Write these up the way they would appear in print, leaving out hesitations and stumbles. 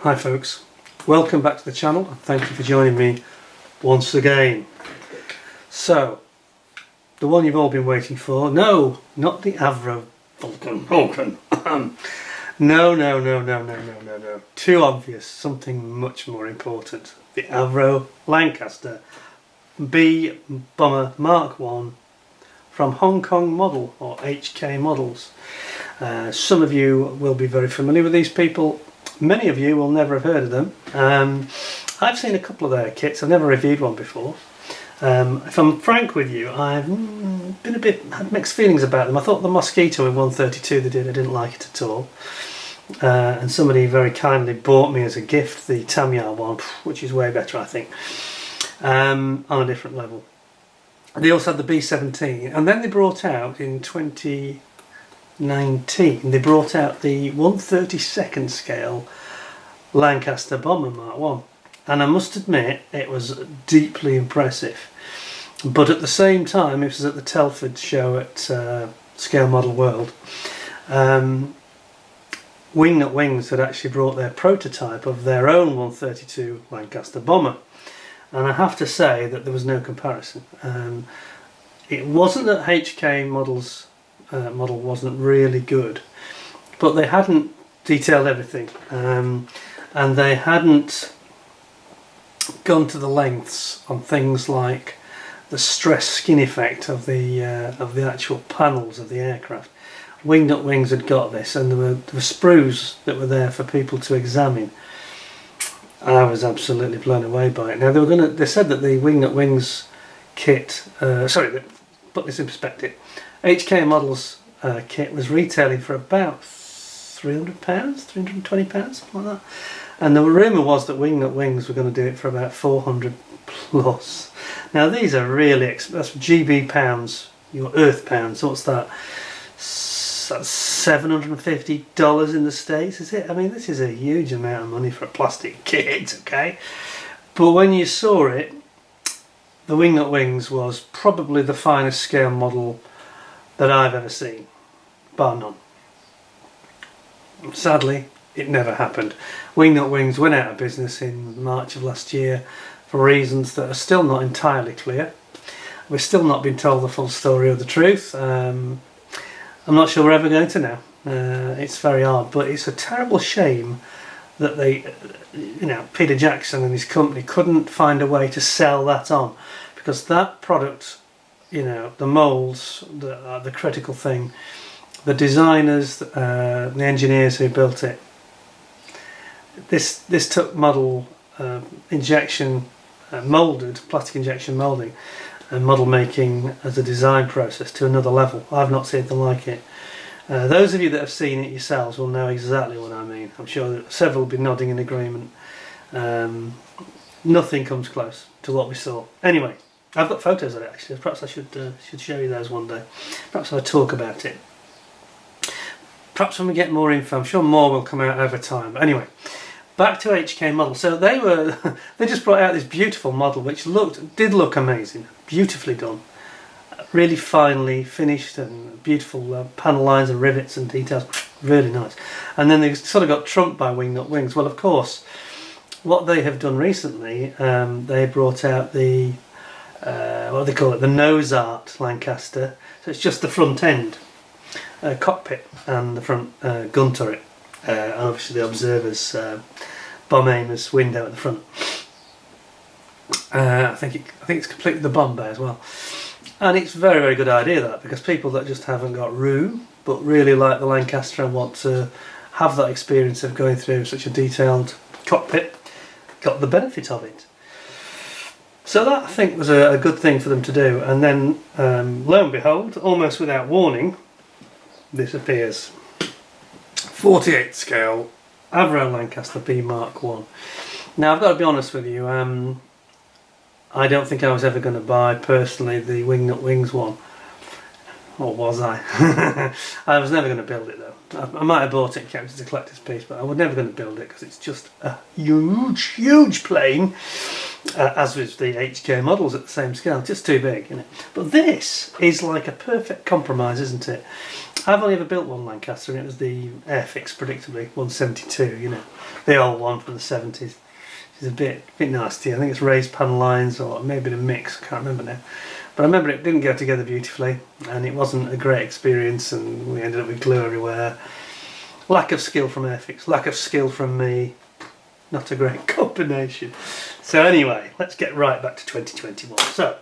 Hi folks, welcome back to the channel and thank you for joining me once again. So, the one you've all been waiting for, no, not the Avro Vulcan. No. Too obvious, something much more important. The Avro Lancaster B.Mk.1 from Hong Kong model, or HK models. Some of you will be very familiar with these people. Many of you will never have heard of them. I've seen a couple of their kits. I've never reviewed one before. If I'm frank with you, I've had mixed feelings about them. I thought the Mosquito in 132 they did, I didn't like it at all. And somebody very kindly bought me as a gift the Tamiya one, which is way better, I think, on a different level. They also had the B17, and then they brought out in 2019, they brought out the 1/32 scale Lancaster Bomber Mark 1, and I must admit it was deeply impressive. But at the same time, it was at the Telford show at Scale Model World. Wingnut Wings had actually brought their prototype of their own 132 Lancaster Bomber, and I have to say that there was no comparison. It wasn't that HK models model wasn't really good, but they hadn't detailed everything, and they hadn't gone to the lengths on things like the stress skin effect of the actual panels of the aircraft. Wingnut Wings had got this, and there were sprues that were there for people to examine. I was absolutely blown away by it. Now they said that the Wingnut Wings kit, put this in perspective, HK Models kit was retailing for about £300, £320, something like that. And the rumour was that Wingnut Wings were going to do it for about 400 plus. Now these are really that's GB pounds, your Earth pounds. What's that? That's $750 in the States, is it? I mean, this is a huge amount of money for a plastic kit, okay? But when you saw it, the Wingnut Wings was probably the finest scale model that I've ever seen, bar none. Sadly, it never happened. Wingnut Wings went out of business in March of last year for reasons that are still not entirely clear. We've still not been told the full story or the truth. I'm not sure we're ever going to know. It's very odd, but it's a terrible shame that Peter Jackson and his company couldn't find a way to sell that on, because that product, the moulds, the critical thing. The designers, the engineers who built it. This took model injection, moulded plastic injection moulding, and model making as a design process to another level. I've not seen anything like it. Those of you that have seen it yourselves will know exactly what I mean. I'm sure that several will be nodding in agreement. Nothing comes close to what we saw. Anyway, I've got photos of it actually. Perhaps I should show you those one day. Perhaps I'll talk about it. Perhaps when we get more info, I'm sure more will come out over time. But anyway, back to HK model. So they just brought out this beautiful model which did look amazing, beautifully done, really finely finished, and beautiful panel lines and rivets and details, really nice. And then they sort of got trumped by Wingnut Wings. Well, of course, what they have done recently, they brought out the what do they call it, the nose art Lancaster. So it's just the front end cockpit and the front gun turret, and obviously the observer's bomb aimer's window at the front. I think it's completely the bomb bay as well, and it's a very, very good idea, that, because people that just haven't got room but really like the Lancaster and want to have that experience of going through such a detailed cockpit got the benefit of it. So that, I think, was a good thing for them to do. And then lo and behold, almost without warning, this appears. 48 scale Avro Lancaster B.Mk.1. Now I've got to be honest with you, I don't think I was ever going to buy personally the Wingnut Wings one. or was I? I was never going to build it though. I might have bought it and kept it as a collector's piece, but I was never going to build it because it's just a huge plane, as with the HK models at the same scale, just too big, you know. But this is like a perfect compromise, isn't it? I've only ever built one Lancaster, and it was the Airfix, predictably, 172, you know, the old one from the 70s. It's a bit nasty. I think it's raised panel lines, or maybe a mix, I can't remember now. But I remember it didn't go together beautifully, and it wasn't a great experience, and we ended up with glue everywhere. Lack of skill from Airfix, lack of skill from me. Not a great combination. So anyway, let's get right back to 2021. So,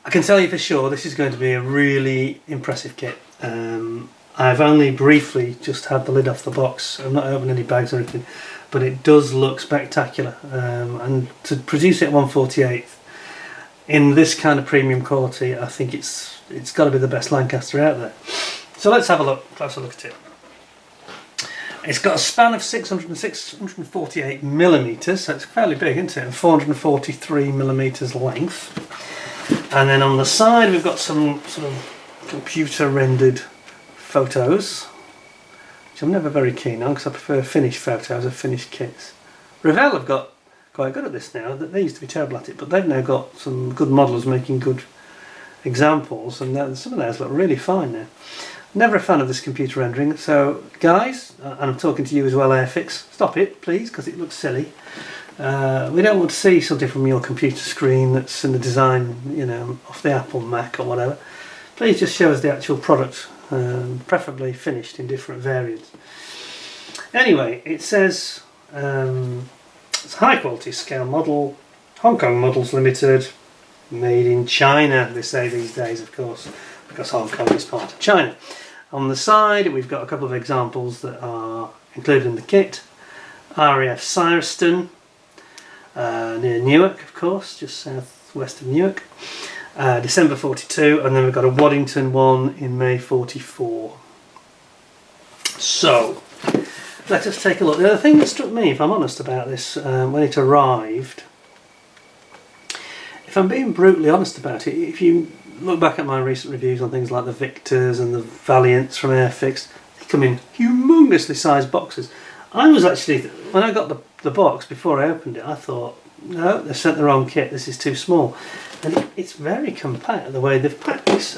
I can tell you for sure this is going to be a really impressive kit. I've only briefly just had the lid off the box. I've not opened any bags or anything, but it does look spectacular. And to produce it at 1/48 in this kind of premium quality, I think it's got to be the best Lancaster out there. So let's have a closer look at it. It's got a span of 648 millimeters, so it's fairly big, isn't it? And 443 millimeters length. And then on the side we've got some sort of computer rendered photos, which I'm never very keen on because I prefer finished photos of finished kits. Revell have got quite good at this now. They used to be terrible at it, but they've now got some good models making good examples, and some of those look really fine now. Never a fan of this computer rendering, so guys, and I'm talking to you as well, Airfix, stop it please, because it looks silly. We don't want to see something from your computer screen that's in the design, you know, off the Apple, Mac or whatever. Please just show us the actual product, preferably finished in different variants. Anyway, it says it's a high quality scale model, Hong Kong Models Limited, made in China, they say these days, of course, because Hong Kong is part of China. On the side we've got a couple of examples that are included in the kit. RAF Cyreston, near Newark, of course, just southwest of Newark, December 42, and then we've got a Waddington one in May 44. So let us take a look. The other thing that struck me, if I'm honest about this, when it arrived, if I'm being brutally honest about it, if you look back at my recent reviews on things like the Victors and the Valiants from Airfix, they come in humongously sized boxes. I was actually, when I got the box, before I opened it, I thought, no, they've sent the wrong kit, this is too small. And it's very compact the way they've packed this.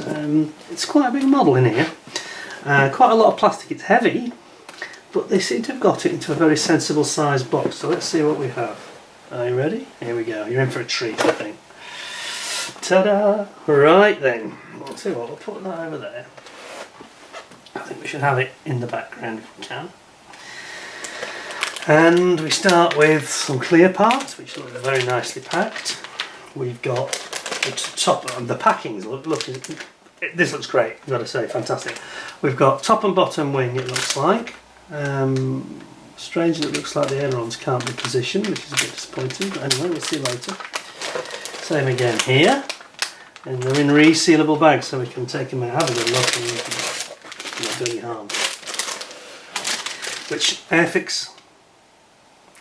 It's quite a big model in here, quite a lot of plastic, it's heavy, but they seem to have got it into a very sensible sized box. So let's see what we have. Are you ready? Here we go, you're in for a treat, I think. Ta-da! Right then, I'll tell you what, we'll put that over there. I think we should have it in the background if we can. And we start with some clear parts, which look very nicely packed. We've got the top, the packings look this looks great, I've got to say, fantastic. We've got top and bottom wing, it looks like. Strangely, it looks like the ailerons can't be positioned, which is a bit disappointing, but anyway, we'll see later. Same again here, and they're in resealable bags, so we can take them out, have a good look, and not do any harm. Which Airfix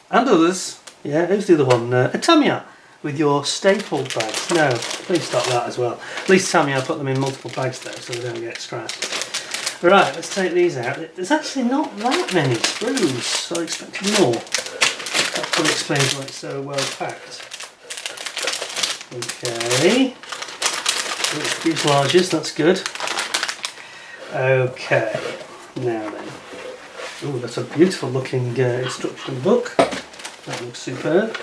and others, yeah, who's the other one? Tamiya, with your stapled bags. No, please stop that as well. At least Tamiya put them in multiple bags though, so they don't get scratched. Right, let's take these out. There's actually not that many screws, so I expected more. That probably explains why it's so well packed. Okay, fuselages, that's good. Okay, now then. Oh, that's a beautiful looking instruction book. That looks superb.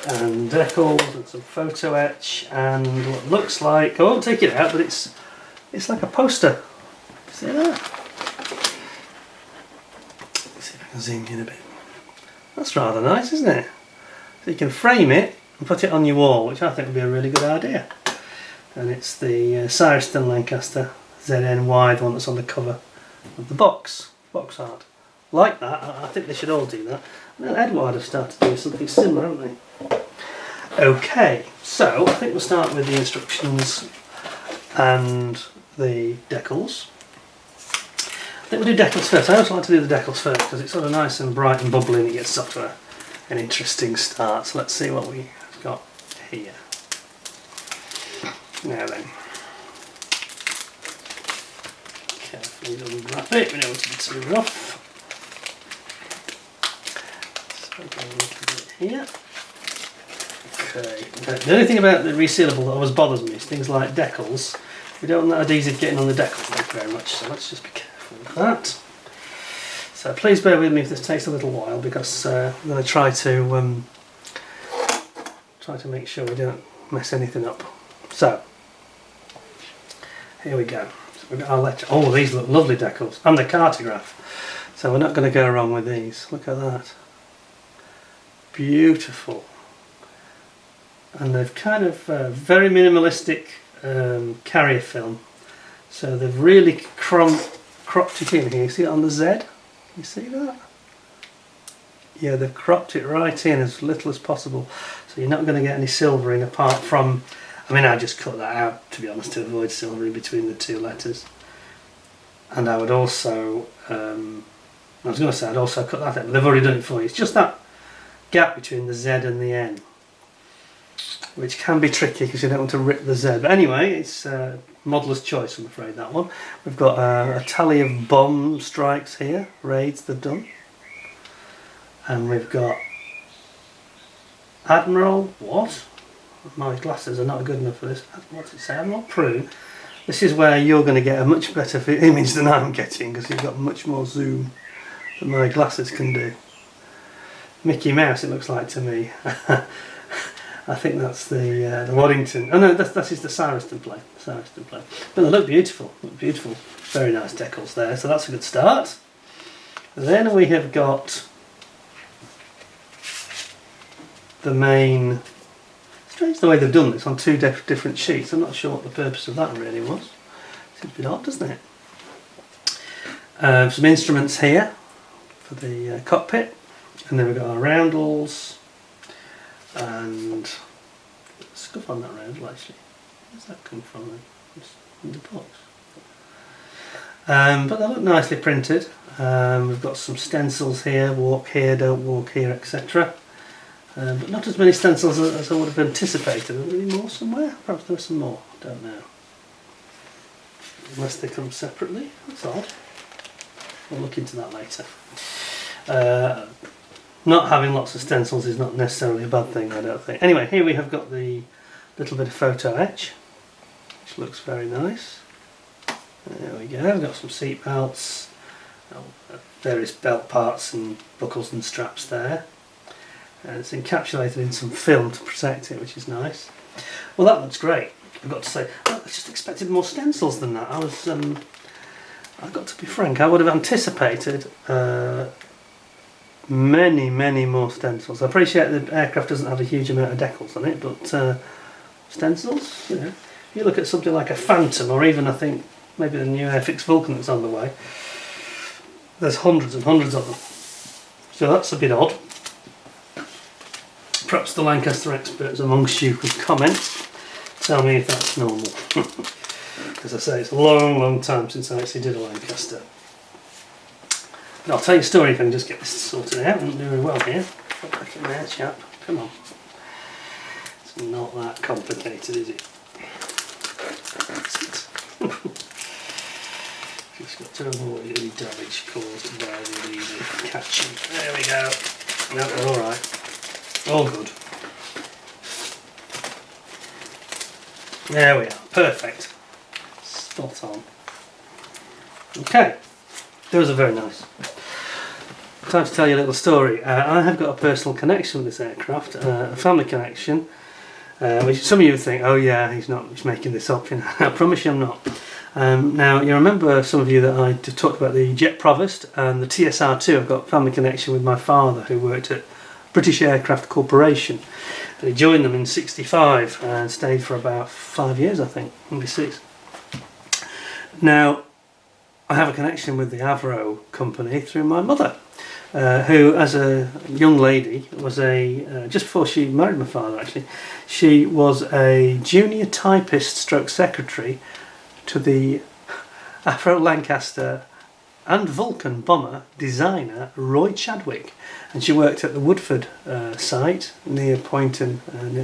And decals and some photo etch and what looks like, I won't take it out, but it's like a poster. See that? Let's see if I can zoom in a bit. That's rather nice, isn't it? So you can frame it and put it on your wall, which I think would be a really good idea. And it's the Cyreston Lancaster ZNY, the one that's on the cover of the box art. Like that, I think they should all do that. Well, Edward have started doing something similar, haven't they? Okay, so I think we'll start with the instructions and the decals. I think we'll do decals first. I always like to do the decals first because it's sort of nice and bright and bubbly and it gets off to an interesting start. So let's see what we've got here. Now then, carefully unwrap it. We don't want it to be too rough. So I've got a little bit here. Okay. The only thing about the resealable that always bothers me is things like decals. We don't want that adhesive getting on the decals, thank you very much, so let's just be careful with that. So please bear with me if this takes a little while, because I'm going to try to make sure we don't mess anything up. So here we go. So we've got our lecture. Oh, these look lovely decals, and the cartograph. So we're not going to go wrong with these. Look at that. Beautiful. And they've kind of very minimalistic carrier film. So they've really cropped it in here. You see it on the Z? You see that? Yeah, they've cropped it right in as little as possible. So you're not going to get any silvering apart from... I mean, I just cut that out, to be honest, to avoid silvering between the two letters. And I would also... I was going to say I'd also cut that out, but they've already done it for you. It's just that gap between the Z and the N, which can be tricky because you don't want to rip the Z. But anyway, it's modeller's choice, I'm afraid, that one. We've got a tally of bomb strikes here, raids they've done. And we've got Admiral, what? My glasses are not good enough for this. What's it say? Admiral Prue. This is where you're going to get a much better image than I'm getting, because you've got much more zoom than my glasses can do. Mickey Mouse, it looks like to me. I think that's the Waddington. Oh no, that is the Cyreston plane. But they look beautiful. Very nice decals there. So that's a good start. Then we have got the main. Strange the way they've done this on two different sheets. I'm not sure what the purpose of that really was. Seems a bit odd, doesn't it? Some instruments here for the cockpit, and then we've got our roundels and scuff on that roundel actually. Where's that come from? It's in the box. But they look nicely printed. We've got some stencils here, walk here, don't walk here, etc. But not as many stencils as I would have anticipated. Are there any more somewhere? Perhaps there are some more, don't know. Unless they come separately, that's odd. We'll look into that later. Not having lots of stencils is not necessarily a bad thing, I don't think. Anyway, here we have got the little bit of photo etch, which looks very nice. There we go, we've got some seat belts, various belt parts and buckles and straps there. And it's encapsulated in some film to protect it, which is nice. Well, that looks great, I've got to say. I just expected more stencils than that. I've got to be frank, I would have anticipated many more stencils. I appreciate the aircraft doesn't have a huge amount of decals on it, but stencils, you know. If you look at something like a Phantom, or even I think maybe the new Airfix Vulcan that's on the way, there's hundreds and hundreds of them. So that's a bit odd. Perhaps the Lancaster experts amongst you could comment, tell me if that's normal. As I say, it's a long time since I actually did a Lancaster. But I'll tell you a story if I can just get this sorted out. I'm doing well here. Put back in there, chap. Come on. It's not that complicated, is it? That's it. Just got to avoid any damage caused by the easy catching. There we go. No, we're alright. All good. There we are. Perfect. Spot on. Okay. Those are very nice. Time to tell you a little story. I have got a personal connection with this aircraft, a family connection, which some of you think, oh yeah, he's making this up. You know. I promise you I'm not. Now, you remember, some of you, that I talked about the Jet Provost and the TSR2. I've got a family connection with my father, who worked at British Aircraft Corporation. And he joined them in '65 and stayed for about 5 years, I think, maybe 6. Now, I have a connection with the Avro company through my mother, who, as a young lady, was just before she married my father actually, she was a junior typist stroke secretary to the Avro Lancaster and Vulcan bomber designer Roy Chadwick, and she worked at the Woodford site near Poynton,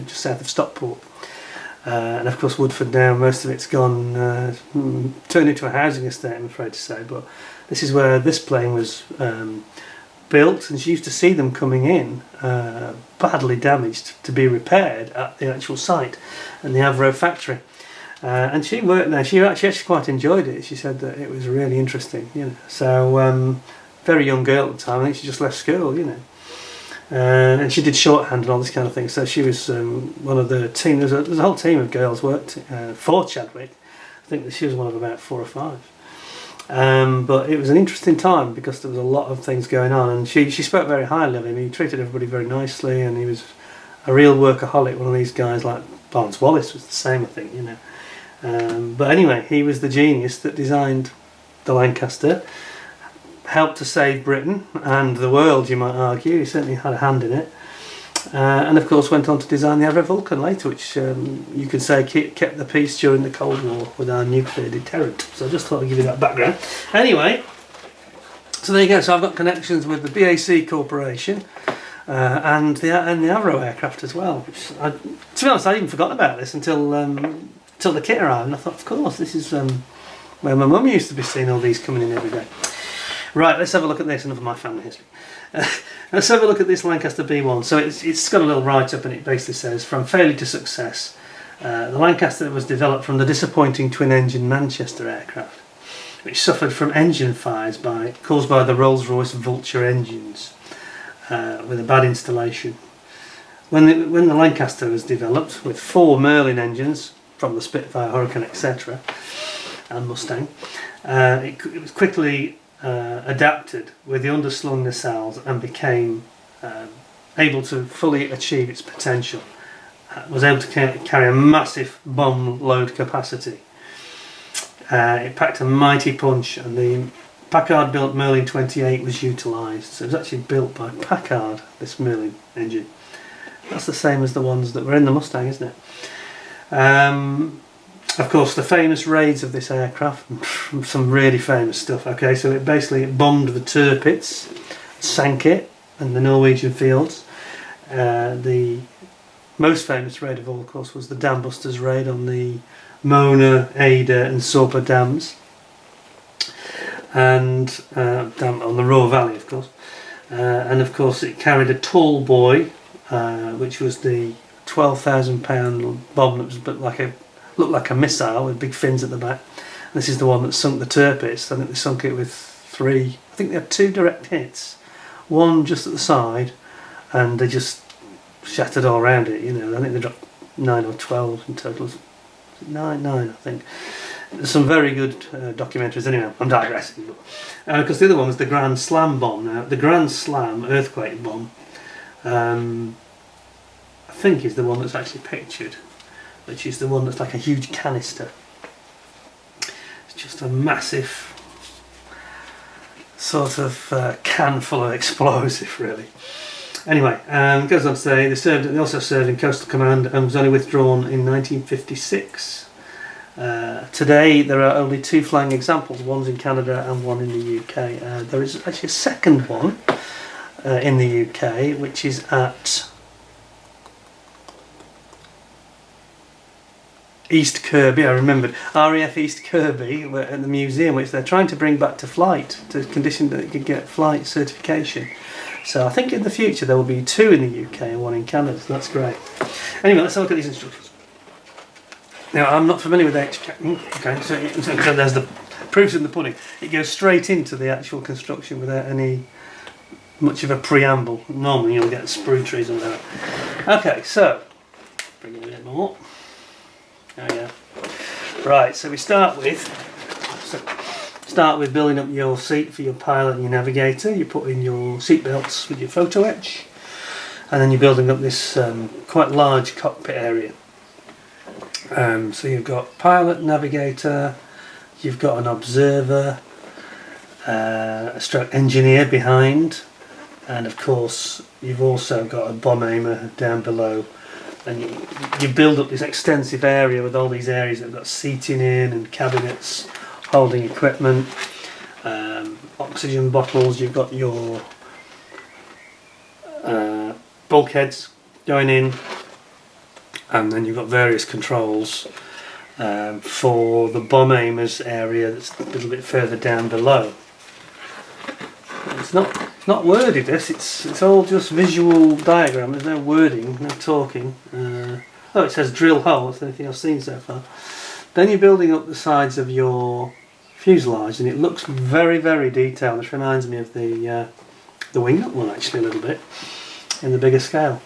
just south of Stockport. and of course Woodford now, most of it's gone, turned into a housing estate, I'm afraid to say, but this is where this plane was built, and she used to see them coming in badly damaged to be repaired at the actual site and the Avro factory. And she worked there. She actually quite enjoyed it. She said that it was really interesting, you know. So very young girl at the time. I think she just left school, you know. And she did shorthand and all this kind of thing. So she was one of the team. There's a whole team of girls worked for Chadwick. I think that she was one of about 4 or 5. But it was an interesting time because there was a lot of things going on, and she spoke very highly of him. He treated everybody very nicely, and he was a real workaholic. One of these guys like Barnes Wallis was the same, I think, you know. But anyway, he was the genius that designed the Lancaster, helped to save Britain and the world, you might argue. He certainly had a hand in it, and of course went on to design the Avro Vulcan later, which you could say kept the peace during the Cold War with our nuclear deterrent. So I just thought I'd give you that background. Anyway, so there you go. So I've got connections with the BAC Corporation and the Avro aircraft as well, which to be honest, I'd even forgotten about this until the kit arrived, and I thought, of course, this is where my mum used to be seeing all these coming in every day. Right, let's have a look at this, enough of my family history. Let's have a look at this Lancaster B1. So it's got a little write-up, and it basically says, from failure to success, the Lancaster was developed from the disappointing twin-engine Manchester aircraft, which suffered from engine fires caused by the Rolls-Royce Vulture engines, with a bad installation. When the Lancaster was developed, with 4 Merlin engines, from the Spitfire, Hurricane, etc., and Mustang, it was quickly adapted with the underslung nacelles and became able to fully achieve its potential. Was able to carry a massive bomb load capacity. It packed a mighty punch, and the Packard-built Merlin 28 was utilised. So it was actually built by Packard, this Merlin engine. That's the same as the ones that were in the Mustang, isn't it? Of course, the famous raids of this aircraft, some really famous stuff. Okay, so it basically bombed the Tirpitz, sank it in the Norwegian fields. The most famous raid of all, of course, was the Dam Busters raid on the Mona, Ada and Sorpa dams, and on the Roar Valley, of course. And of course, it carried a tall boy, which was the 12,000-pound bomb that was looked like a missile with big fins at the back. This is the one that sunk the Tirpitz. I think they sunk it with 3. I think they had 2 direct hits, one just at the side, and they just shattered all around it. You know, I think they dropped 9 or 12 in total. 9, I think. There's some very good documentaries. Anyway, I'm digressing. Because the other one was the Grand Slam bomb. Now, the Grand Slam earthquake bomb, I think, is the one that's actually pictured, which is the one that's like a huge canister. It's just a massive sort of can full of explosive, really. Anyway, goes on to say they also served in Coastal Command and was only withdrawn in 1956. Today there are only 2 flying examples, one's in Canada and one in the UK. There is actually a second one in the UK, which is at East Kirby. I remembered RAF East Kirby at the museum, which they're trying to bring back to flight, to condition that it could get flight certification. So I think in the future there will be 2 in the UK and 1 in Canada, so that's great. Anyway, let's have a look at these instructions. Now, I'm not familiar with okay, so there's the proofs in the pudding. It goes straight into the actual construction without any much of a preamble. Normally you'll get sprue trees and that. Okay, so bring it a bit more. Oh yeah. Right, so we start with building up your seat for your pilot and your navigator. You put in your seat belts with your photo etch, and then you're building up this quite large cockpit area. So you've got pilot, navigator, you've got an observer, a stroke engineer behind, and of course you've also got a bomb aimer down below. And you build up this extensive area with all these areas that have got seating in and cabinets holding equipment, oxygen bottles. You've got your bulkheads going in, and then you've got various controls for the bomb aimers area that's a little bit further down below. It's not worded, this, it's all just visual diagram, there's no wording, no talking. Oh, it says drill hole, that's the only thing I've seen so far. Then you're building up the sides of your fuselage, and it looks very, very detailed. This reminds me of the wing-up one actually a little bit, in the bigger scale.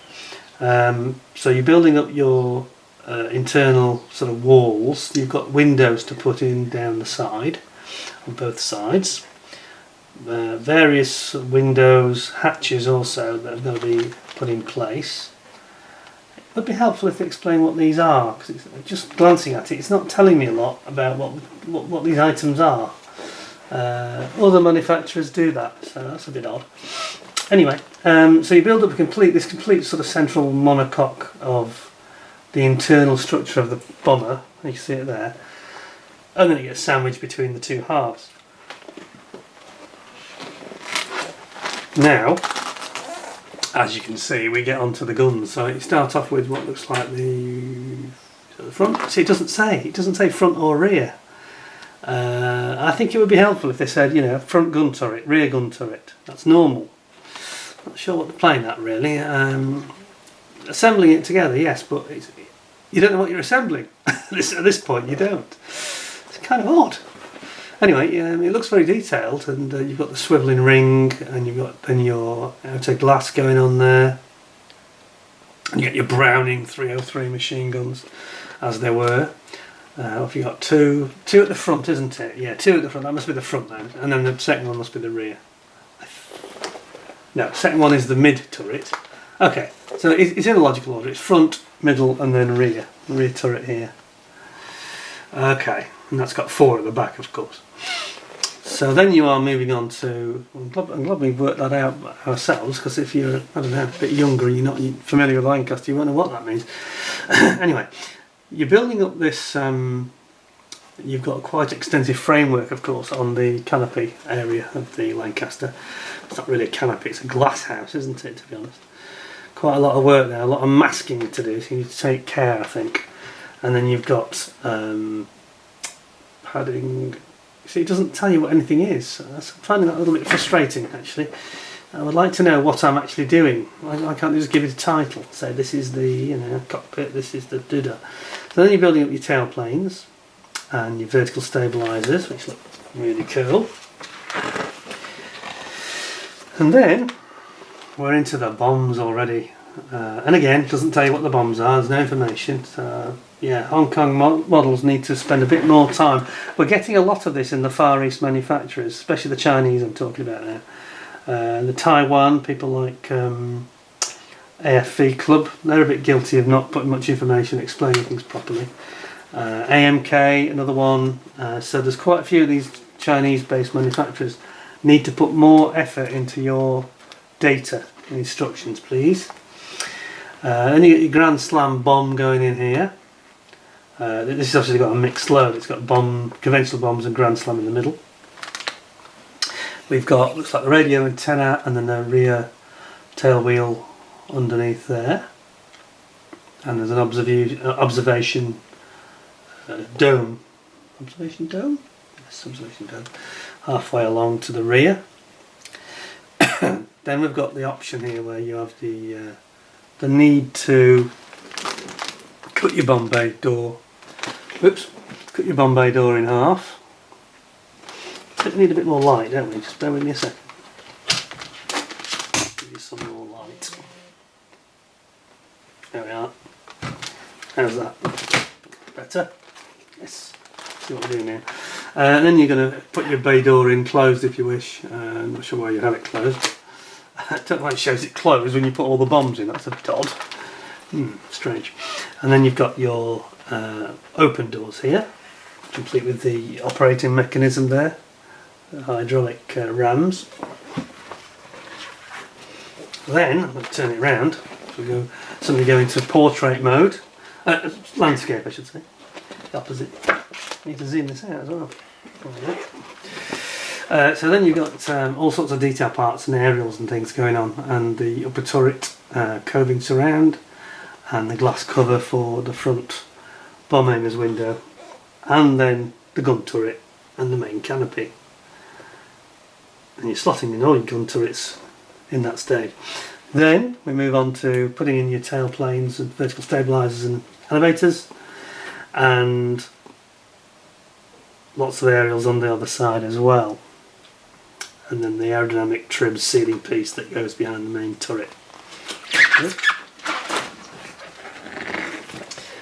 So you're building up your internal sort of walls. You've got windows to put in down the side, on both sides. Various windows, hatches also that are going to be put in place. It would be helpful if they explain what these are, because just glancing at it, it's not telling me a lot about what these items are. Other manufacturers do that, so that's a bit odd. Anyway, so you build up this complete sort of central monocoque of the internal structure of the bomber. You can see it there, and then it gets sandwiched between the two halves. Now, as you can see, we get onto the guns. So you start off with what looks like the front. See, it doesn't say front or rear. I think it would be helpful if they said, you know, front gun turret, rear gun turret. That's normal. Not sure what they're playing at really. Assembling it together, yes, but you don't know what you're assembling. At this point, you don't. It's kind of odd. Anyway, it looks very detailed, and you've got the swivelling ring, and you've got then your outer glass going on there, and you get your Browning 303 machine guns, as there were. If you got two at the front, isn't it? Yeah, two at the front. That must be the front then, and then the second one must be the rear. No, second one is the mid turret. Okay, so it's in a logical order. It's front, middle, and then rear. Rear turret here. Okay, and that's got 4 at the back, of course. So then you are moving on to, I'm glad we've worked that out ourselves, because if you're, I don't know, a bit younger and you're not familiar with Lancaster, you won't know what that means. Anyway, you're building up this, you've got quite extensive framework, of course, on the canopy area of the Lancaster. It's not really a canopy, it's a glass house, isn't it, to be honest. Quite a lot of work there, a lot of masking to do, so you need to take care, I think. And then you've got padding. See, it doesn't tell you what anything is. I'm finding that a little bit frustrating, actually. I would like to know what I'm actually doing. I can't just give it a title. Say this is the cockpit, this is the duda. So then you're building up your tail planes and your vertical stabilisers, which look really cool. And then we're into the bombs already. And again, it doesn't tell you what the bombs are, there's no information. So, yeah, Hong Kong models need to spend a bit more time. We're getting a lot of this in the Far East manufacturers, especially the Chinese I'm talking about now. The Taiwan, people like AFV Club, they're a bit guilty of not putting much information, explaining things properly. AMK, another one. So there's quite a few of these Chinese-based manufacturers need to put more effort into your data and instructions, please. Then you get your Grand Slam bomb going in here. This has obviously got a mixed load. It's got conventional bombs and Grand Slam in the middle. We've got, looks like the radio antenna and then the rear tail wheel underneath there. And there's an observation dome. Observation dome? Yes, observation dome. Halfway along to the rear. Then we've got the option here where you have the need to cut your bomb bay door. Oops, cut your bomb bay door in half. So we need a bit more light, don't we? Just bear with me a second. Give you some more light. There we are. How's that? Better? Yes. See what we're doing now. And then you're going to put your bay door in closed if you wish. I'm not sure why you have it closed. I don't know why it shows it closed when you put all the bombs in. That's a bit odd. Strange. And then you've got your open doors here, complete with the operating mechanism there. The hydraulic rams. Then I'm going to turn it around. So suddenly go into portrait mode, landscape, I should say. The opposite. I need to zoom this out as well. So then you've got all sorts of detail parts and aerials and things going on, and the upper turret coving surround, and the glass cover for the front bomb aimer's window, and then the gun turret and the main canopy. And you're slotting in all your gun turrets in that stage. Then we move on to putting in your tail planes and vertical stabilisers and elevators, and lots of aerials on the other side as well, and then the aerodynamic trim ceiling piece that goes behind the main turret.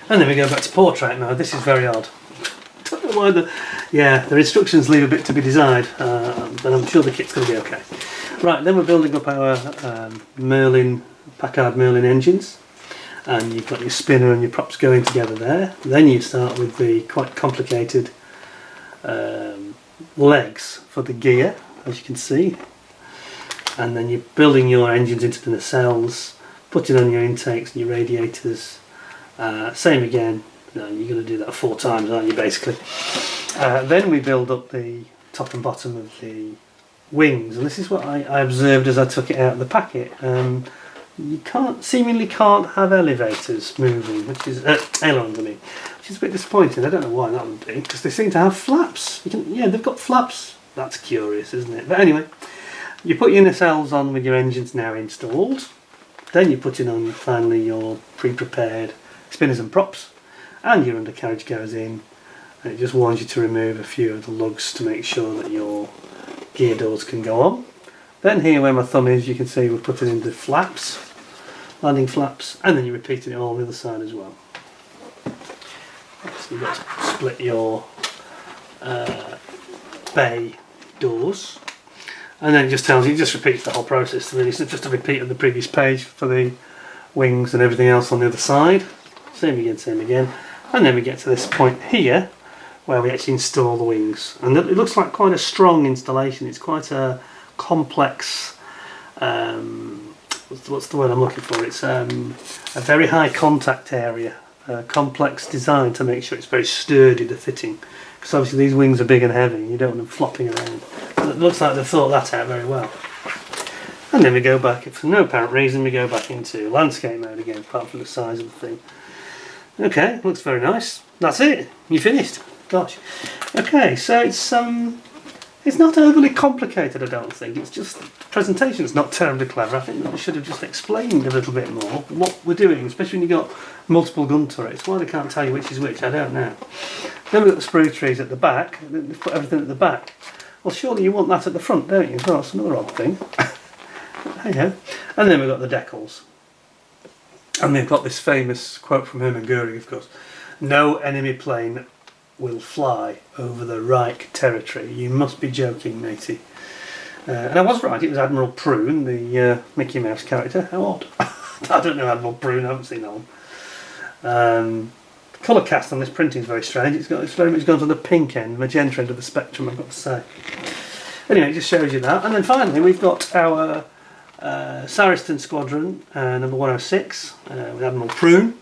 And then we go back to portrait mode. This is very odd. Don't know why the instructions leave a bit to be desired, but I'm sure the kit's going to be okay. Right, then we're building up our Packard Merlin engines, and you've got your spinner and your props going together there. Then you start with the quite complicated legs for the gear, as you can see, and then you're building your engines into the nacelles, putting on your intakes and your radiators. Same again. No, you're going to do that 4 times, aren't you, basically? Then we build up the top and bottom of the wings, and this is what I observed as I took it out of the packet. You seemingly can't have elevators moving, which is ailerons, I mean, which is a bit disappointing. I don't know why that would be, because they seem to have flaps. Yeah, they've got flaps. That's curious, isn't it? But anyway, you put your nacelles on with your engines now installed. Then you're putting on finally your pre-prepared spinners and props, and your undercarriage goes in, and it just warns you to remove a few of the lugs to make sure that your gear doors can go on. Then here where my thumb is, you can see we're putting in the flaps, landing flaps, and then you're repeating it all on the other side as well. So you've got to split your bay doors, and then it just tells you, it just repeats the whole process. Really, it's just a repeat of the previous page for the wings and everything else on the other side. Same again, and then we get to this point here where we actually install the wings, and it looks like quite a strong installation. It's quite a complex, what's the word I'm looking for? It's a very high contact area, a complex design to make sure it's very sturdy, the fitting, because obviously these wings are big and heavy, you don't want them flopping around. But it looks like they've thought that out very well. And then we go back, for no apparent reason, we go back into landscape mode again, apart from the size of the thing. Okay, looks very nice. That's it. You finished. Gosh. Okay, so it's not overly complicated, I don't think. It's just the presentation's not terribly clever. I think that we should have just explained a little bit more what we're doing, especially when you've got multiple gun turrets. Why they can't tell you which is which, I don't know. Then we've got the sprue trees at the back. They've put everything at the back. Well, surely you want that at the front, don't you? Well, that's another odd thing. There you go. And then we've got the decals. And they've got this famous quote from Hermann Goering, of course. No enemy plane will fly over the Reich territory. You must be joking, matey. And I was right, it was Admiral Prune, the Mickey Mouse character. How odd. I don't know Admiral Prune, I haven't seen that one. Colour cast on this printing is very strange. It's very much gone to the pink end, magenta end of the spectrum, I've got to say. Anyway, it just shows you that. And then finally we've got our Sariston Squadron, number 106, with Admiral Prune.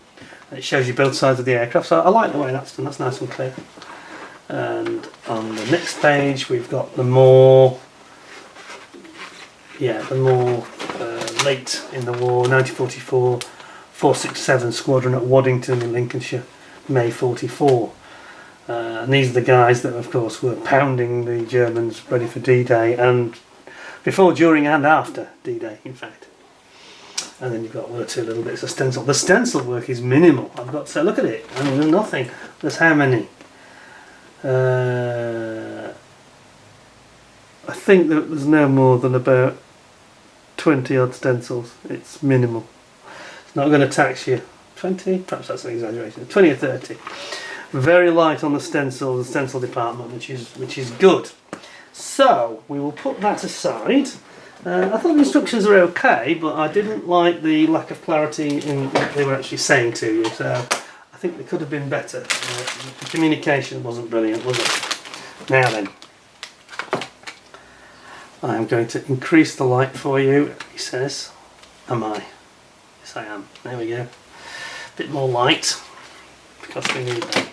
And it shows you both sides of the aircraft, so I like the way that's done, that's nice and clear. And on the next page we've got the more late in the war, 1944, 467 Squadron at Waddington in Lincolnshire, May 44. And these are the guys that of course were pounding the Germans ready for D-Day, and before, during and after D-Day in fact. And then you've got 1 or 2 little bits of stencil. The stencil work is minimal, I've got to say. Look at it. I mean, there's nothing. There's how many? I think that there's no more than about 20 odd stencils. It's minimal. It's not going to tax you. 20? Perhaps that's an exaggeration. 20 or 30. Very light on the stencil department, which is good. So we will put that aside. I thought the instructions were okay, but I didn't like the lack of clarity in what they were actually saying to you, so I think they could have been better. The communication wasn't brilliant, was it? Now then, I am going to increase the light for you, he says. Am I? Yes I am. There we go. A bit more light, because we need that.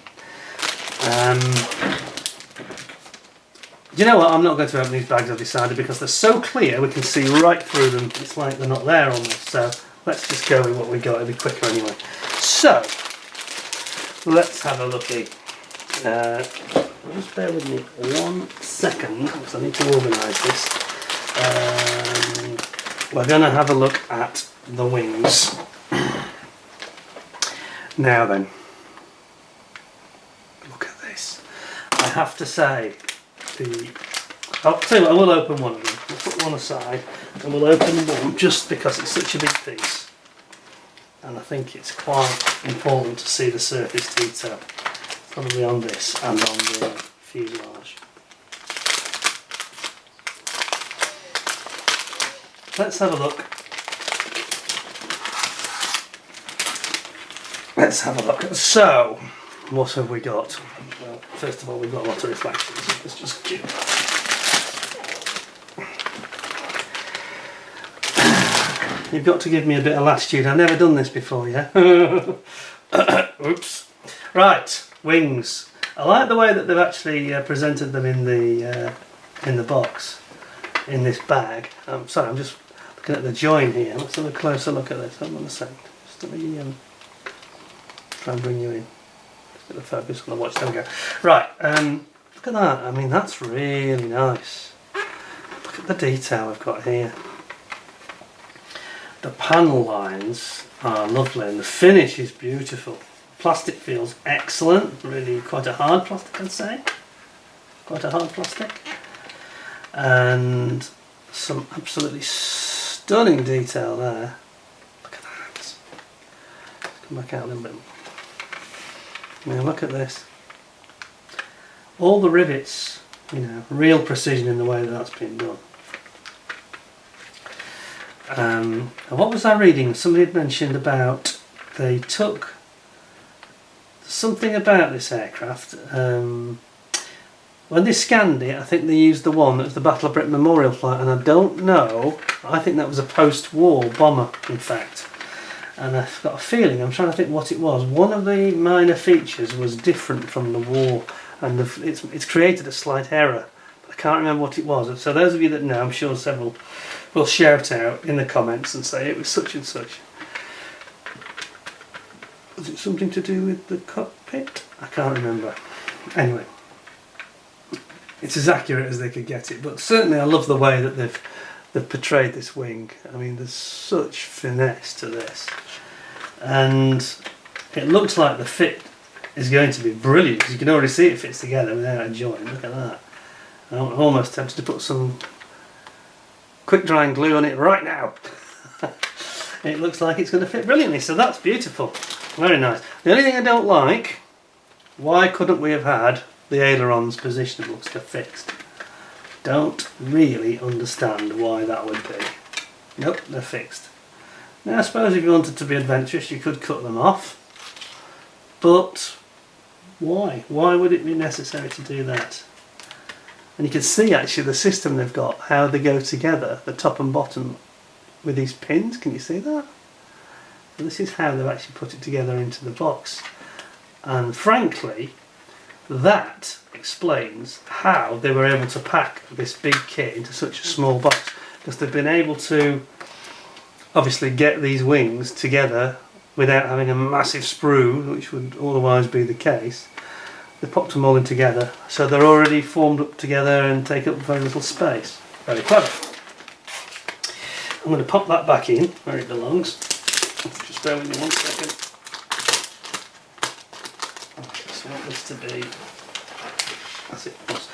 Do you know what, I'm not going to open these bags, I've decided, because they're so clear we can see right through them. It's like they're not there almost, so let's just go with what we got, it'll be quicker anyway. So, let's have a looky. Just bear with me 1 second, because I need to organise this. We're going to have a look at the wings. Now then, look at this. I have to say, I'll tell you what, I will open one of them. We'll put one aside and we'll open one just because it's such a big piece. And I think it's quite important to see the surface detail, probably on this and on the fuselage. Let's have a look. Let's have a look. So, what have we got? Well, first of all, we've got a lot of reflections. Let's just do that. You've got to give me a bit of latitude. I've never done this before, yeah? Oops. Right, wings. I like the way that they've actually presented them in the box, in this bag. Sorry, I'm just looking at the join here. Let's have a closer look at this. Hold on a second. Just let me try and bring you in. Just get the focus on the watch. There we go. Right, look at that. I mean, that's really nice. Look at the detail we've got here. The panel lines are lovely and the finish is beautiful. Plastic feels excellent, really quite a hard plastic, I'd say. Quite a hard plastic. And some absolutely stunning detail there. Look at that. Let's come back out a little bit. Now look at this. All the rivets, you know, real precision in the way that that's been done. And what was I reading? Somebody had mentioned about they took something about this aircraft. When they scanned it, I think they used the one that was the Battle of Britain Memorial flight, and I don't know. I think that was a post-war bomber, in fact. And I've got a feeling, I'm trying to think what it was. One of the minor features was different from the war, and it's created a slight error. But I can't remember what it was. So those of you that know, I'm sure several will shout out in the comments and say it was such and such. Was it something to do with the cockpit? I can't remember. Anyway, it's as accurate as they could get it, but certainly I love the way that they've portrayed this wing. I mean, there's such finesse to this, and it looks like the fit is going to be brilliant because you can already see it fits together without a joint. Look at that. I'm almost tempted to put some quick drying glue on it right now. It looks like it's going to fit brilliantly, so that's beautiful. Very nice. The only thing I don't like, why couldn't we have had the ailerons positionable to fixed? Don't really understand why that would be. Nope, they're fixed. Now I suppose if you wanted to be adventurous you could cut them off, but why? Why would it be necessary to do that? And you can see actually the system they've got, how they go together, the top and bottom with these pins. Can you see that? And this is how they've actually put it together into the box. And frankly, that explains how they were able to pack this big kit into such a small box, because they've been able to obviously get these wings together without having a massive sprue, which would otherwise be the case. They popped them all in together, so they're already formed up together and take up very little space. Very clever. I'm going to pop that back in where it belongs. Just bear with me 1 second. I just want this to be as it was.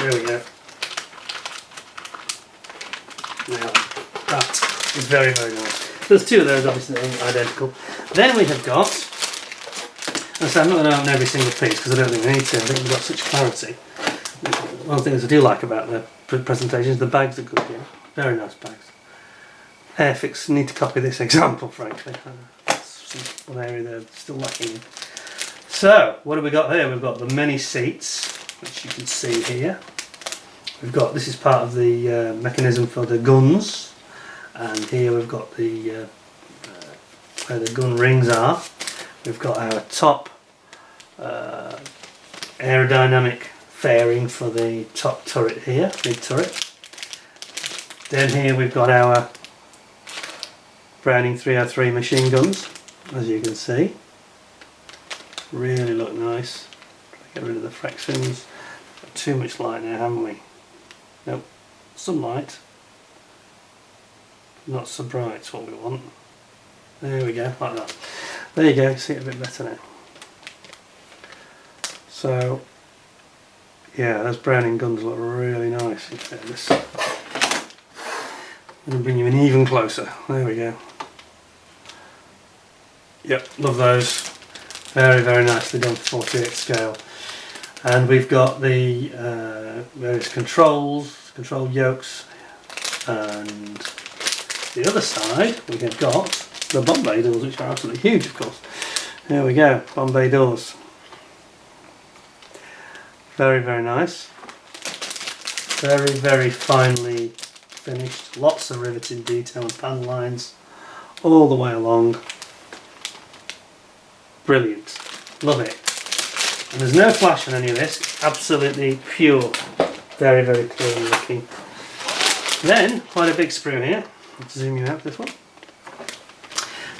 There we go. Now that is very, very nice. There's two of those, obviously identical. Then we have got, and so I'm not going to open every single piece because I don't think we need to. I think we've got such clarity. One of the things I do like about the presentation is the bags are good here. Very nice bags. Airfix need to copy this example, frankly. That's one area they're still lacking in. So, what have we got here? We've got the many seats, which you can see here. We've got, this is part of the mechanism for the guns, and here we've got the where the gun rings are. We've got our top aerodynamic fairing for the top turret here, mid turret. Then here we've got our Browning 303 machine guns, as you can see. Really look nice. Get rid of the fractions. Got too much light now, haven't we? Nope. Some light. Not so bright, it's what we want. There we go, like that. There you go, see it a bit better now. So, yeah, those Browning guns look really nice in fairness. I'm going to bring you in even closer. There we go. Yep, love those. Very, very nicely done for 48 scale. And we've got the various controls, control yokes, and the other side we have got the bomb bay doors, which are absolutely huge, of course. There we go, bomb bay doors. Very, very nice. Very, very finely finished. Lots of riveting detail and pan lines all the way along. Brilliant. Love it. And there's no flash on any of this. Absolutely pure. Very, very clean looking. Then, quite a big sprue here. Let's zoom you out this one.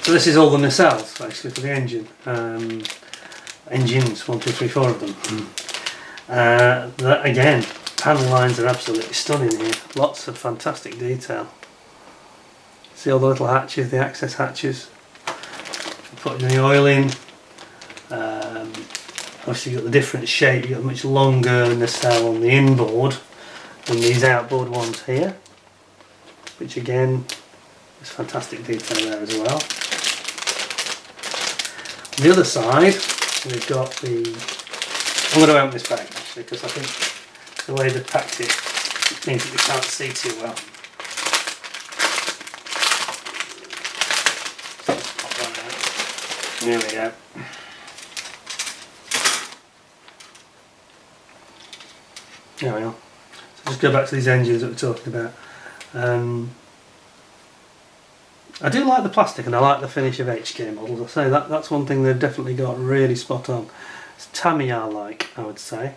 So this is all the nacelles actually for the engine. Engines, 1, 2, 3, 4 of them. That, again, panel lines are absolutely stunning here. Lots of fantastic detail. See all the little hatches, the access hatches. Putting the oil in. Obviously you've got the different shape, you've got a much longer nacelle on the inboard than these outboard ones here. Which again, there's fantastic detail there as well. On the other side, we've got the... I'm going to open this bag actually because I think the way they've packed it means that we can't see too well. So let's pop that out. There we go. There we are. So just go back to these engines that we're talking about. I do like the plastic and I like the finish of HK models. I say that's one thing they've definitely got really spot on. It's Tamiya-like, I would say.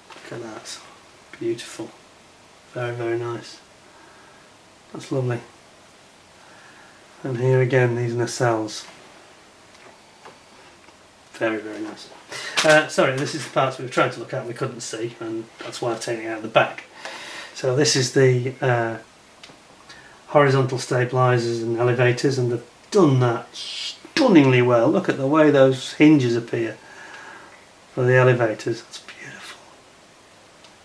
Look at that. Beautiful. Very, very nice. That's lovely. And here again, these nacelles. Very, very nice. Sorry, this is the parts we were trying to look at and we couldn't see, and that's why I've taken it out of the back. So this is the horizontal stabilisers and elevators, and they've done that stunningly well. Look at the way those hinges appear for the elevators. It's beautiful.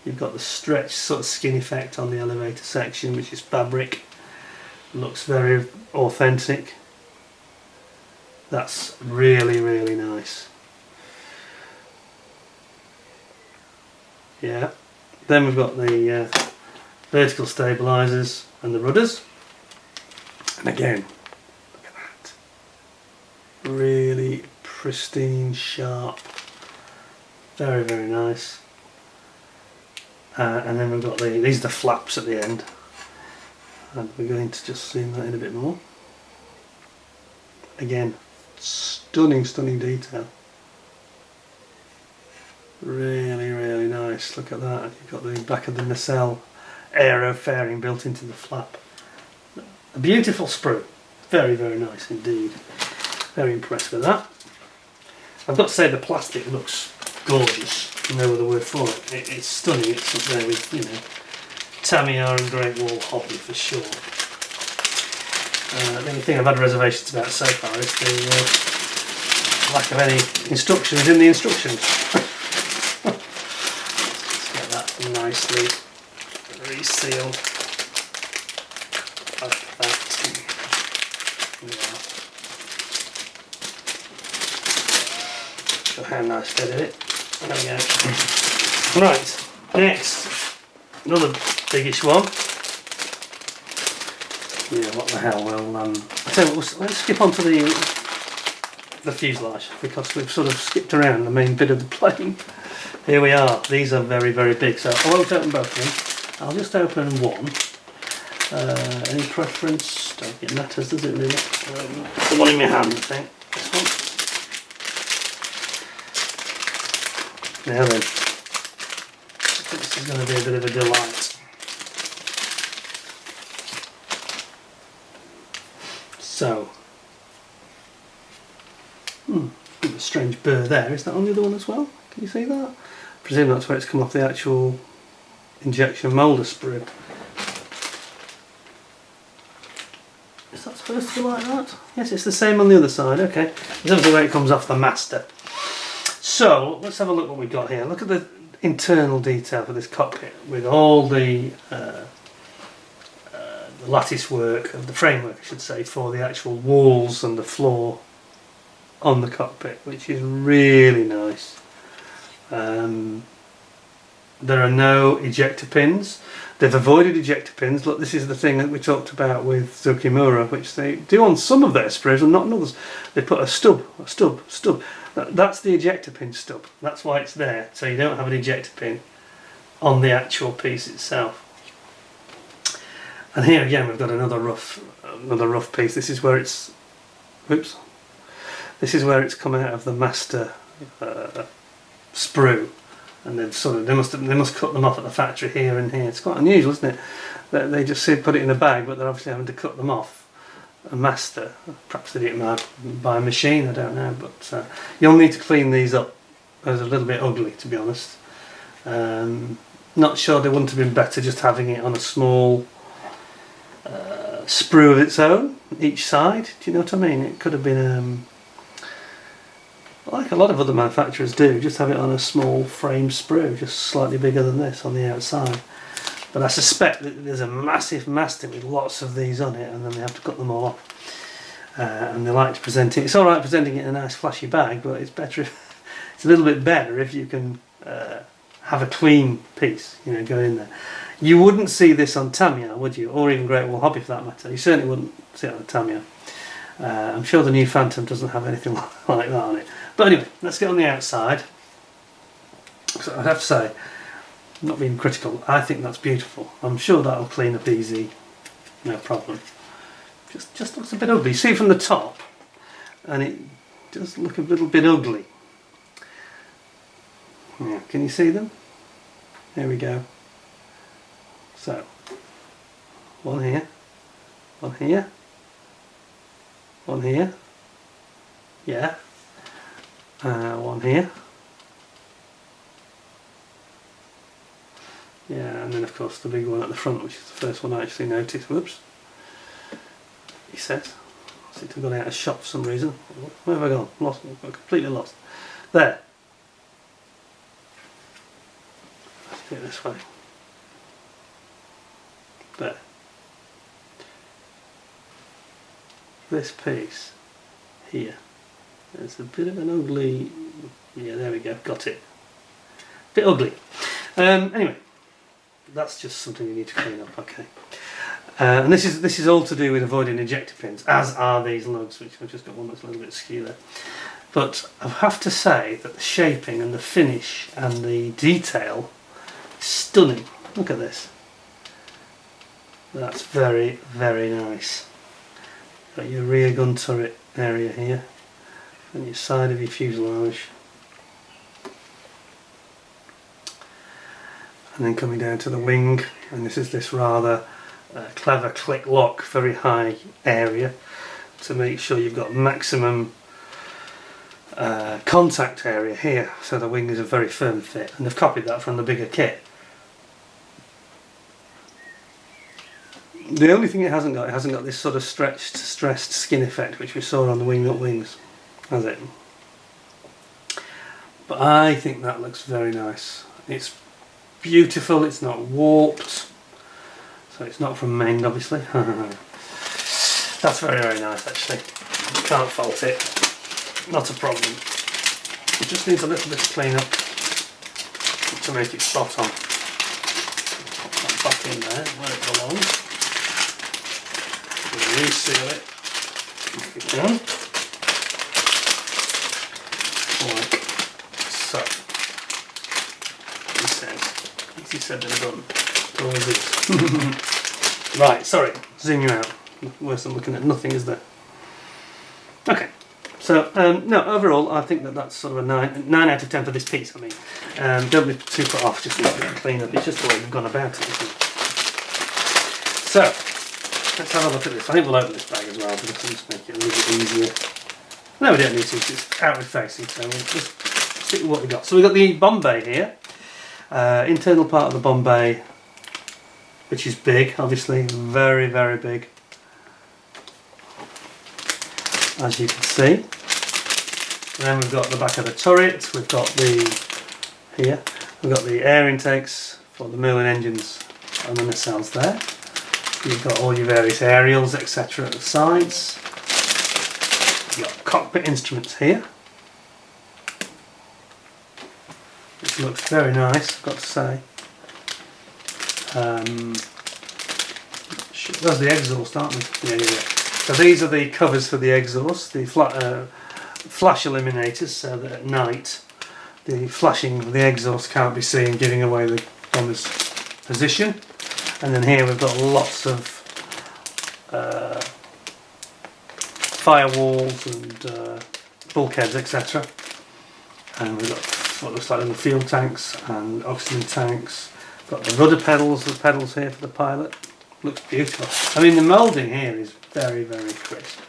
You've got the stretch sort of skin effect on the elevator section, which is fabric. Looks very authentic. That's really, really nice. Yeah. Then we've got the vertical stabilisers and the rudders. And again, look at that. Really pristine, sharp. Very, very nice. And then we've got these are the flaps at the end. And we're going to just zoom that in a bit more. Again, stunning, stunning detail. Really, really nice. Look at that. You've got the back of the nacelle aero fairing built into the flap. A beautiful sprue. Very, very nice indeed. Very impressed with that. I've got to say the plastic looks gorgeous. No other word for it. It's stunning. It's up there with, you know, Tamiya and Great Wall Hobby for sure. The only thing I've had reservations about so far is the lack of any instructions in the instructions. Let's get that nicely resealed like that. Yeah. Show how nice they did it. There we go. Right, next, another biggish one. Yeah, what the hell, well, I tell you what, let's skip on to the fuselage, because we've sort of skipped around the main bit of the plane. Here we are. These are very, very big, so I won't open both of them. I'll just open one. Any preference? Don't think it matters, does it really? The one in my hand, I think. This one. Now then, I think this is going to be a bit of a delight. So, a strange burr there. Is that on the other one as well? Can you see that? I presume that's where it's come off the actual injection moulder sprue. Is that supposed to be like that? Yes, it's the same on the other side. Okay, it's obviously where it comes off the master. So let's have a look what we've got here. Look at the internal detail for this cockpit with all the lattice work, of the framework I should say, for the actual walls and the floor on the cockpit, which is really nice. There are no ejector pins. They've avoided ejector pins. Look, this is the thing that we talked about with Zukimura, which they do on some of their sprues and not on others. They put a stub. That's the ejector pin stub. That's why it's there, so you don't have an ejector pin on the actual piece itself. And here again we've got another rough piece. This is where it's, whoops. This is where it's come out of the master sprue, and they've they must cut them off at the factory here and here. It's quite unusual, isn't it? They just put it in a bag, but they're obviously having to cut them off a master. Perhaps they did it by a machine, I don't know. But you'll need to clean these up. They're a little bit ugly, to be honest. Not sure they wouldn't have been better just having it on a small sprue of its own, each side. Do you know what I mean? It could have been like a lot of other manufacturers do, just have it on a small frame sprue, just slightly bigger than this on the outside. But I suspect that there's a massive master with lots of these on it, and then they have to cut them all off. And they like to present it. It's all right presenting it in a nice flashy bag, but it's better if, it's a little bit better if you can have a clean piece, you know, go in there. You wouldn't see this on Tamiya, would you? Or even Great Wall Hobby for that matter. You certainly wouldn't see it on Tamiya. I'm sure the new Phantom doesn't have anything like that on it. But anyway, let's get on the outside. So I'd have to say, I'm not being critical, I think that's beautiful. I'm sure that'll clean up easy, no problem. Just looks a bit ugly. See from the top, and it does look a little bit ugly. Yeah, can you see them? There we go. So, one here, one here, one here, yeah, one here, yeah, and then of course the big one at the front, which is the first one I actually noticed. Whoops, he says. I seem to have gone out of shot for some reason. Where have I gone? Lost, I'm completely lost. There. Let's do it this way. There. This piece here, there's a bit of an ugly, yeah, there we go, got it. Bit ugly. Anyway, that's just something you need to clean up, okay. And this is all to do with avoiding ejector pins, as are these lugs, which I've just got one that's a little bit skew there. But I have to say that the shaping and the finish and the detail is stunning. Look at this. That's very, very nice. Got your rear gun turret area here, and your side of your fuselage. And then coming down to the wing, and this is this rather clever click lock, very high area to make sure you've got maximum contact area here, so the wing is a very firm fit, and they've copied that from the bigger kit. The only thing it hasn't got this sort of stretched, stressed skin effect which we saw on the wing nut wings, has it? But I think that looks very nice. It's beautiful, it's not warped, so it's not from Meng obviously. That's very, very nice actually. Can't fault it, not a problem. It just needs a little bit of clean up to make it spot on. Pop that back in there where it belongs. Reseal it if you can, like so. He says, easy said than done. Always is. Right, sorry, zoom you out. Worse than looking at nothing, is there? Okay, So no, overall I think that that's sort of a 9 out of 10 for this piece. I mean, don't be too put off just with the clean up. It's just the way we've gone about it, isn't it? So let's have a look at this. I think we'll open this bag as well because it'll just make it a little bit easier. No, we don't need to. It's outward facing, so we'll just stick with what we got. So we've got the bomb bay here, internal part of the bomb bay, which is big, obviously, very, very big, as you can see. And then we've got the back of the turret. We've got we've got the air intakes for the Merlin engines and the nacelles there. You've got all your various aerials, etc. at the sides. You've got cockpit instruments here, which looks very nice, I've got to say. Those are the exhaust, aren't they? Yeah. So these are the covers for the exhaust, the flash eliminators, so that at night the flashing of the exhaust can't be seen, giving away the bomber's position. And then here we've got lots of firewalls and bulkheads, etc. And we've got what looks like little fuel tanks and oxygen tanks. Got the rudder pedals, the pedals here for the pilot. Looks beautiful. I mean, the moulding here is very, very crisp.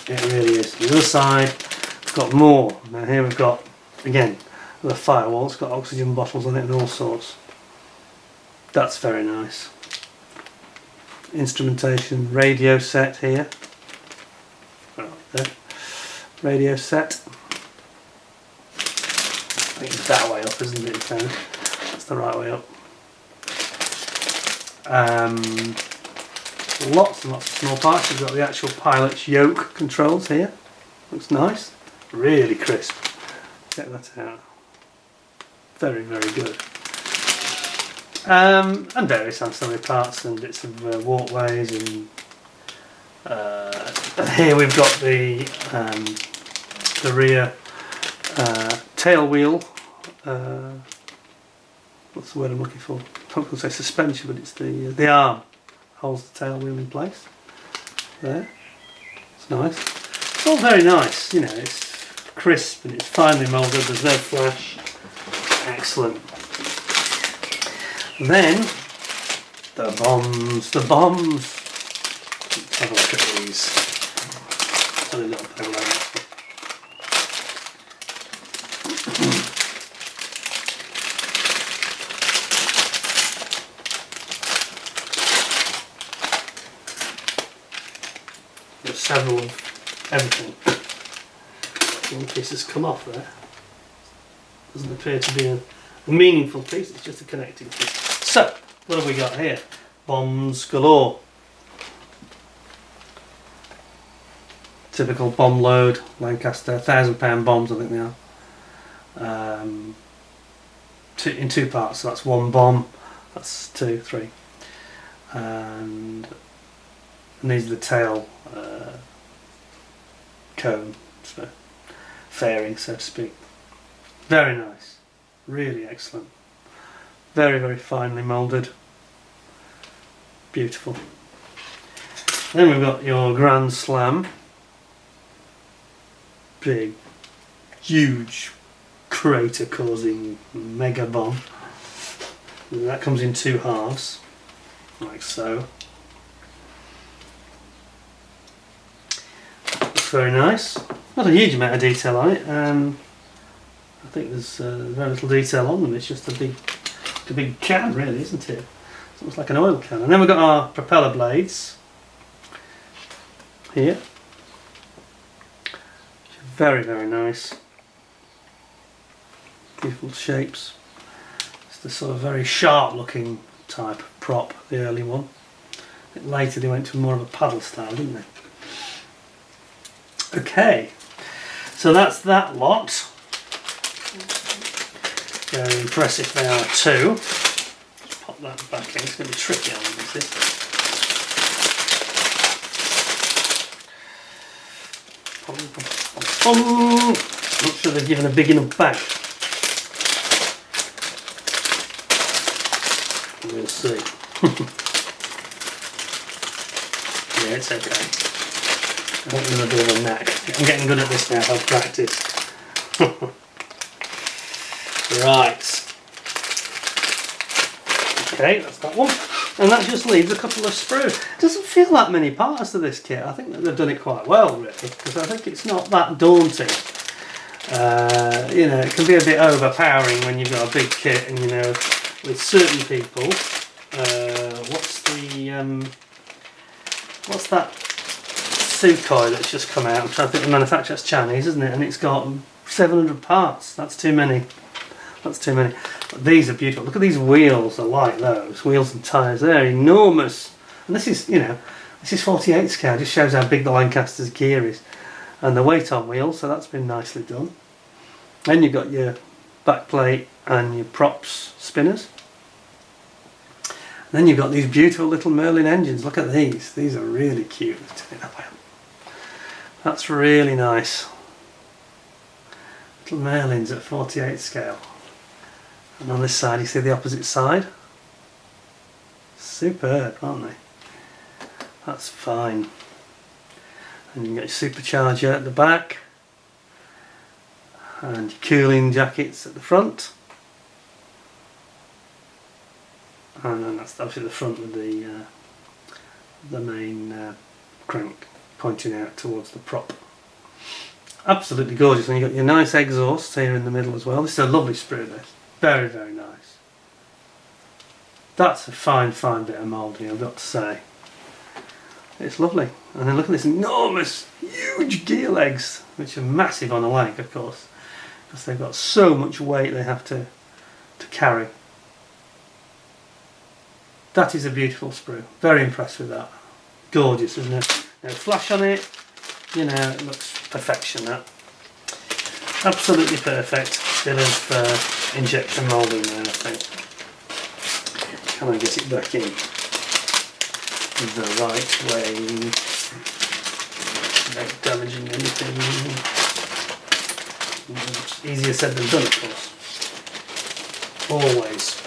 It really is. The other side, we've got more. Now here we've got, again, the firewall. It's got oxygen bottles on it and all sorts. That's very nice. Instrumentation, radio set here. Right there. Radio set. I think it's that way up, isn't it? That's the right way up. Lots and lots of small parts. We've got the actual pilot's yoke controls here. Looks nice. Really crisp. Check that out. Very, very good. And various ancillary parts and bits of walkways, and here we've got the rear tail wheel. What's the word I'm looking for? I'm not going to say suspension, but it's the arm holds the tail wheel in place. There, it's nice. It's all very nice. You know, it's crisp and it's finely moulded. There's no flash. Excellent. Then the bombs. Let's have a look at these. Only a little pebble out. There's several of everything. One piece has come off there. Doesn't appear to be a meaningful piece, it's just a connecting piece. So, what have we got here? Bombs galore. Typical bomb load, Lancaster, £1,000 bombs I think they are. In two parts, so that's one bomb, that's 2, 3. And these are the tail cone, so fairing so to speak. Very nice, really excellent. Very, very finely moulded. Beautiful. Then we've got your Grand Slam. Big, huge, crater causing mega bomb. And that comes in 2 halves, like so. Looks very nice. Not a huge amount of detail on it. I think there's very little detail on them. It's just a big can, really, isn't it? It's almost like an oil can. And then we've got our propeller blades here. Very, very nice. Beautiful shapes. It's the sort of very sharp looking type of prop, the early one. I think later they went to more of a paddle style, didn't they? Okay, so that's that lot. Very impressive they are too. Just pop that back in, it's going to be tricky on this. Not sure they've given a big enough bag. We'll see. Yeah, it's okay. I want a bit of a knack. I'm getting good at this now, I've practiced. Right. Okay, that's that one. And that just leaves a couple of sprues. It doesn't feel that many parts to this kit. I think that they've done it quite well, really, because I think it's not that daunting. You know, it can be a bit overpowering when you've got a big kit, and you know, with certain people, what's that Sukhoi that's just come out? I'm trying to think the manufacturer, it's Chinese, isn't it? And it's got 700 parts. That's too many. That's too many. But these are beautiful. Look at these wheels. I like those wheels and tyres. They're enormous. And this is, you know, this is 48 scale. Just shows how big the Lancaster's gear is, and the weight on wheels. So that's been nicely done. Then you've got your back plate and your props spinners. And then you've got these beautiful little Merlin engines. Look at these. These are really cute. That's really nice. Little Merlins at 48 scale. And on this side you see the opposite side. Superb, aren't they? That's fine. And you get your supercharger at the back. And your cooling jackets at the front. And then that's obviously the front with the main crank pointing out towards the prop. Absolutely gorgeous. And you've got your nice exhaust here in the middle as well. This is a lovely sprue, this. Very, very nice. That's a fine bit of moulding, I've got to say. It's lovely. And then look at this enormous, huge gear legs, which are massive on a leg, of course, because they've got so much weight they have to carry. That is a beautiful sprue. Very impressed with that. Gorgeous, isn't it? No flash on it. You know, it looks perfection, that. Absolutely perfect. Bit of injection moulding there, I think. Can I get it back in the right way without damaging anything? It's easier said than done, of course. Always.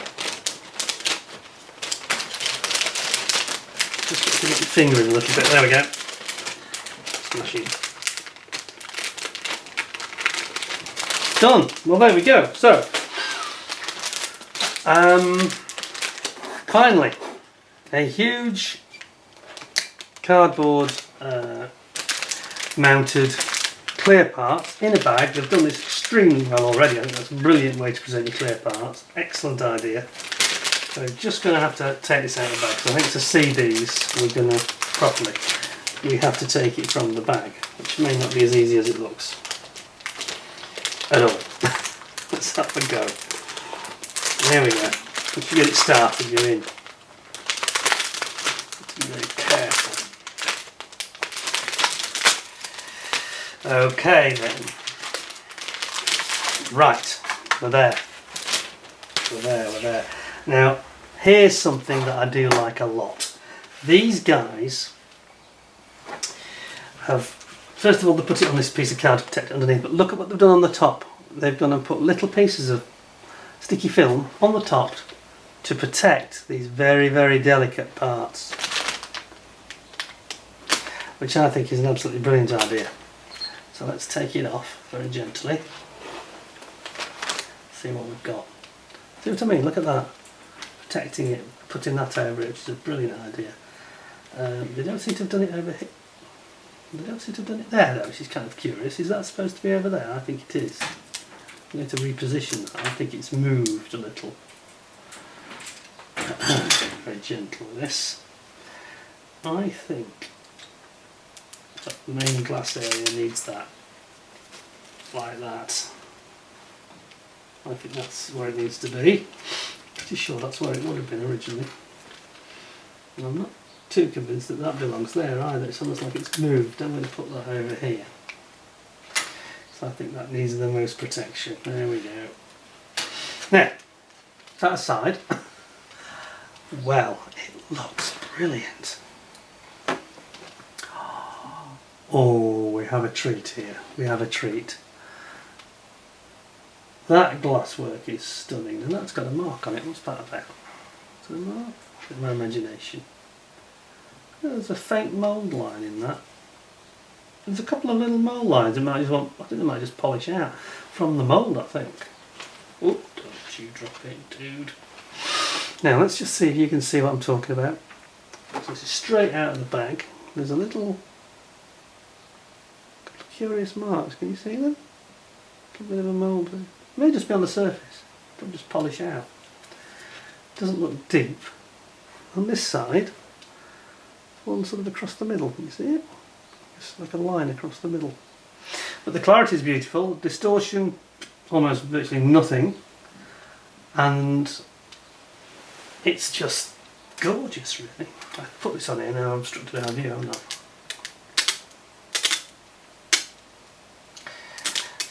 Just got to get your finger in a little bit. There we go. Smashing. Done. Well, there we go. So, finally, a huge cardboard mounted clear parts in a bag. They've done this extremely well already. I think that's a brilliant way to present your clear parts. Excellent idea. So we're just going to have to take this out of the bag. So I think to see these, we're going to properly. We have to take it from the bag, which may not be as easy as it looks at all. Let's have a go. There we go. Once you get it started, you're in. Be very careful. Okay then. Right, we're there. We're there. Now, here's something that I do like a lot. These guys have, first of all, they put it on this piece of card to protect it underneath, but look at what they've done on the top. They've gone and put little pieces of sticky film on the top to protect these very, very delicate parts, which I think is an absolutely brilliant idea. So let's take it off very gently. See what we've got. See what I mean? Look at that. Protecting it, putting that over it, which is a brilliant idea. They don't seem to have done it over here. They don't seem to have done it there though, which is kind of curious. Is that supposed to be over there? I think it is. I'm going to reposition that. I think it's moved a little. Very gentle with this. I think that the main glass area needs that. Like that. I think that's where it needs to be. Pretty sure that's where it would have been originally. And I'm not too convinced that that belongs there either. It's almost like it's moved. I'm going to put that over here. So I think that needs the most protection. There we go. Now, that aside, well, it looks brilliant. Oh, we have a treat here. We have a treat. That glasswork is stunning, and that's got a mark on it. What's that about? Is it a mark? Bit of my imagination. There's a faint mould line in that. there's a couple of little mould lines. I think they might just polish out from the mould, I think. Oh, don't you drop it, dude. Now let's just see if you can see what I'm talking about. So this is straight out of the bag. There's a little curious marks. Can you see them? A bit of a mould. It may just be on the surface. Don't just polish out. It doesn't look deep. On this side, one sort of across the middle. Can you see it? Just like a line across the middle. But the clarity is beautiful. Distortion, almost virtually nothing. And it's just gorgeous, really. I put this on here now. I'm obstructed our view, haven't I?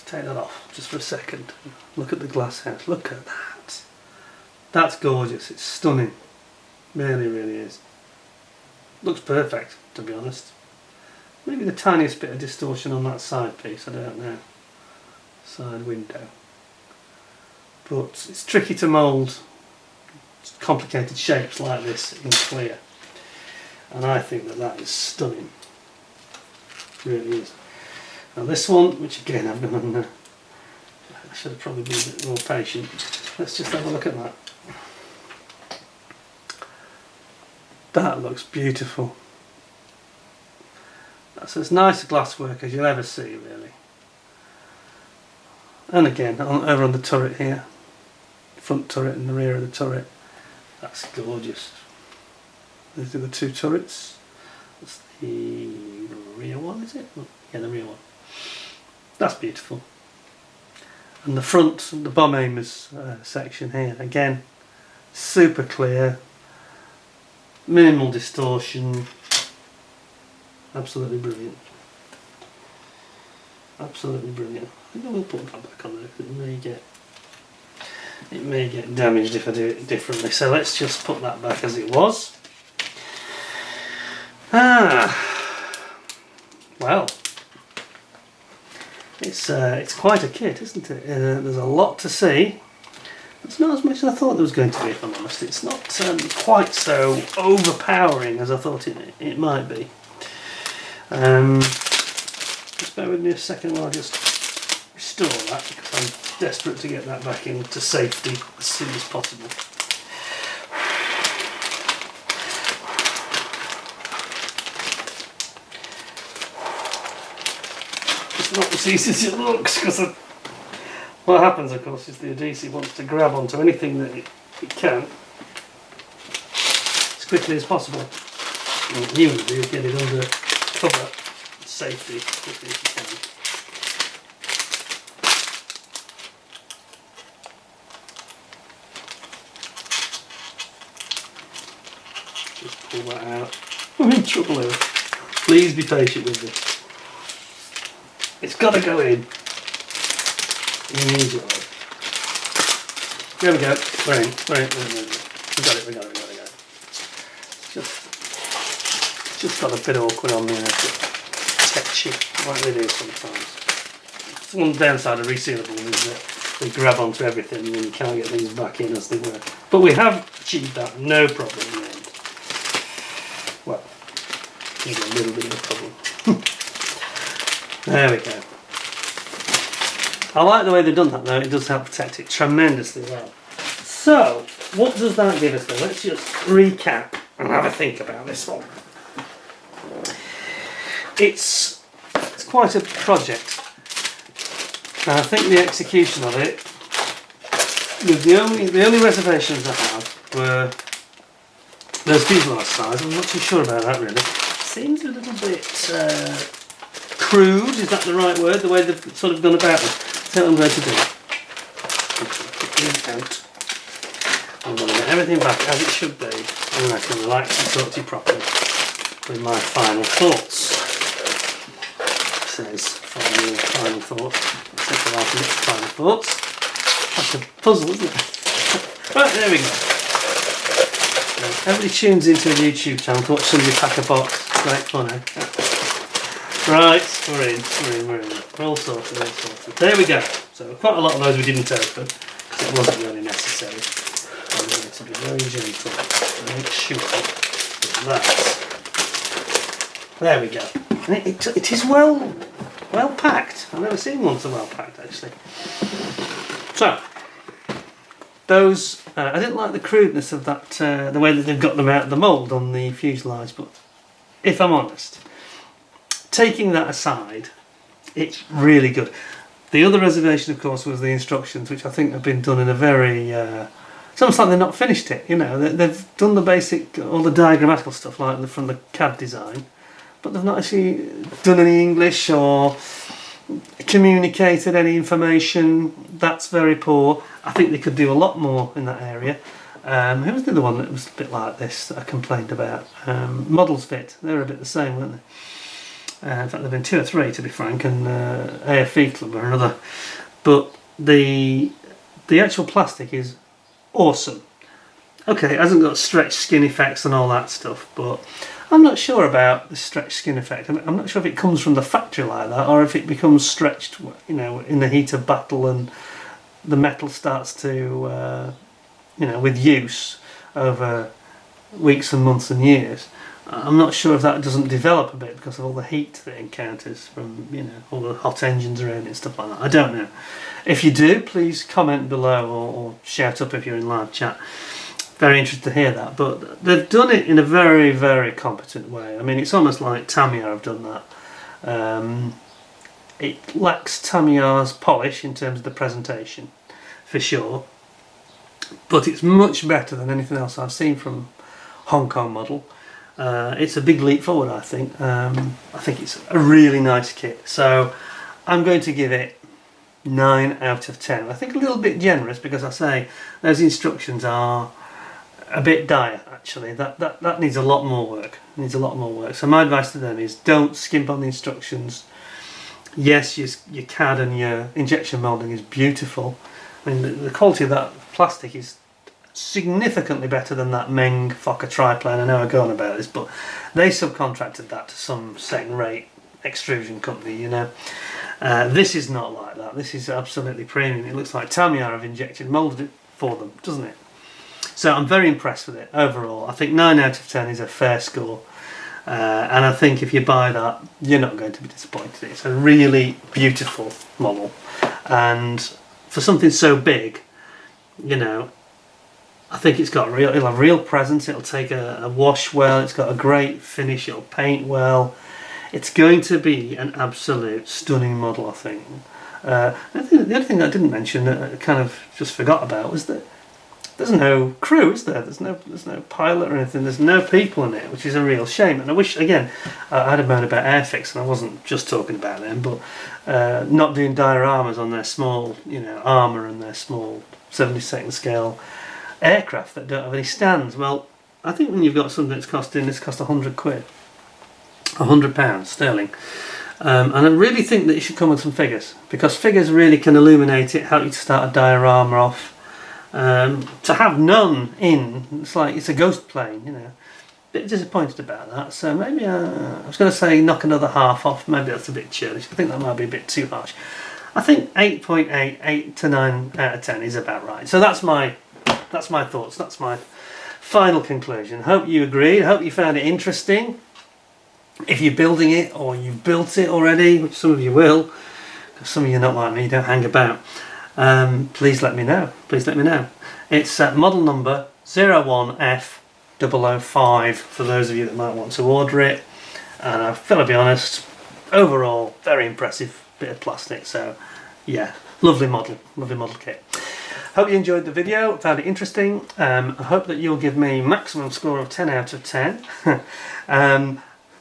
Take that off just for a second. Look at the glass house. Look at that. That's gorgeous. It's stunning. Really, really is. Looks perfect, to be honest. Maybe the tiniest bit of distortion on that side piece, I don't know. Side window. But it's tricky to mould complicated shapes like this in clear. And I think that that is stunning. It really is. Now this one, which again I've gone, I should have probably been a bit more patient. Let's just have a look at that. That looks beautiful. That's as nice a glasswork as you'll ever see, really. And again, over on the turret here, front turret and the rear of the turret, that's gorgeous. These are the two turrets. That's the rear one, is it? Yeah, the rear one. That's beautiful. And the front, the bomb aimers section here, again, super clear, minimal distortion, absolutely brilliant. Absolutely brilliant. I think I will put that back on there because it may get damaged if I do it differently. So let's just put that back as it was. Well, it's quite a kit, isn't it? There's a lot to see. It's not as much as I thought there was going to be, if I'm honest. It's not quite so overpowering as I thought it might be. Just bear with me a second while I just restore that, because I'm desperate to get that back into safety as soon as possible. It's not as easy as it looks, because what happens, of course, is the adhesive wants to grab onto anything that it can as quickly as possible. And what you want to do is get it under cover safety as quickly as you can. Just pull that out. I'm in trouble here. Please be patient with this. It's got to go in immediately. There we go. We're in. We got it. Just got a bit awkward on there. Touchy, like they do sometimes. One downside of resealables is that they grab onto everything and you can't get things back in as they were. But we have achieved that, no problem in the end. Well, maybe a little bit of a problem. There we go. I like the way they've done that though, it does help protect it tremendously well. So, what does that give us then? Let's just recap and have a think about this one. It's quite a project, and I think the execution of it, the only reservations I have were those fuselage size. I'm not too sure about that really. Seems a little bit crude, is that the right word? The way they've sort of gone about it. That's what I'm going to do. I'm going to put these out. I'm going to get everything back as it should be, and then I can relax and talk to you properly with my final thoughts. Says final thoughts. Final thoughts. That's a puzzle, isn't it? Right, there we go. Everybody tunes into a YouTube channel to watch somebody pack a box. Great fun, eh? Right, we're in. We're all sorted. There we go. So quite a lot of those we didn't open because it wasn't really necessary. I'm going to be very gentle to make sure that. There we go. And it is well packed. I've never seen one so well packed actually. So those I didn't like the crudeness of that, the way that they've got them out of the mould on the fuselage, but if I'm honest, taking that aside, it's really good. The other reservation, of course, was the instructions, which I think have been done in a very... it's almost like they've not finished it, you know. They've done the basic, all the diagrammatical stuff, like from the CAD design, but they've not actually done any English or communicated any information. That's very poor. I think they could do a lot more in that area. Who was the other one that was a bit like this that I complained about? Models Fit, they were a bit the same, weren't they? In fact, there have been 2 or 3, to be frank, and AFE Club or another. But the actual plastic is awesome. Okay, it hasn't got stretched skin effects and all that stuff, but I'm not sure about the stretched skin effect. I'm not sure if it comes from the factory like that, or if it becomes stretched, you know, in the heat of battle and the metal starts to, you know, with use over weeks and months and years. I'm not sure if that doesn't develop a bit because of all the heat that it encounters from, you know, all the hot engines around it and stuff like that. I don't know. If you do, please comment below or shout up if you're in live chat. Very interested to hear that. But they've done it in a very, very competent way. I mean, it's almost like Tamiya have done that. It lacks Tamiya's polish in terms of the presentation, for sure. But it's much better than anything else I've seen from Hong Kong model. It's a big leap forward, I think. I think it's a really nice kit. So I'm going to give it 9 out of 10. I think a little bit generous because I say those instructions are a bit dire actually. That needs a lot more work. Needs a lot more work. So my advice to them is don't skimp on the instructions. Yes, your CAD and your injection moulding is beautiful. I mean the quality of that plastic is significantly better than that Meng Fokker triplane. I know I go on about this, but they subcontracted that to some second-rate extrusion company, you know. This is not like that. This is absolutely premium. It looks like Tamiya have injected moulded it for them, doesn't it? So I'm very impressed with it overall. I think 9 out of 10 is a fair score, and I think if you buy that, you're not going to be disappointed. It's a really beautiful model, and for something so big, you know, I think it'll have real presence. It'll take a wash well. It's got a great finish. It'll paint well. It's going to be an absolute stunning model, I think. The other thing I didn't mention that I kind of just forgot about was that there's no crew, is there? There's no pilot or anything. There's no people in it, which is a real shame. And I wish, again, I had a moan about Airfix, and I wasn't just talking about them, but not doing dioramas on their small, you know, armour and their small 72nd scale aircraft that don't have any stands. Well, I think when you've got something that's costing, this cost £100, £100 sterling, and I really think that you should come with some figures, because figures really can illuminate it, help you to start a diorama off. To have none in, it's like it's a ghost plane, you know. Bit disappointed about that. So maybe I was going to say knock another half off. Maybe that's a bit churlish. I think that might be a bit too harsh. I think 8.8, 8 to 9 out of 10 is about right. So that's my thoughts. That's my final conclusion. Hope you agreed. Hope you found it interesting. If you're building it or you've built it already, which some of you will, because some of you are not like me, don't hang about, please let me know. Please let me know. It's model number 01F005 for those of you that might want to order it. And I've got to be honest, overall, very impressive bit of plastic. So yeah, lovely model kit. Hope you enjoyed the video, found it interesting. I hope that you'll give me maximum score of 10 out of 10.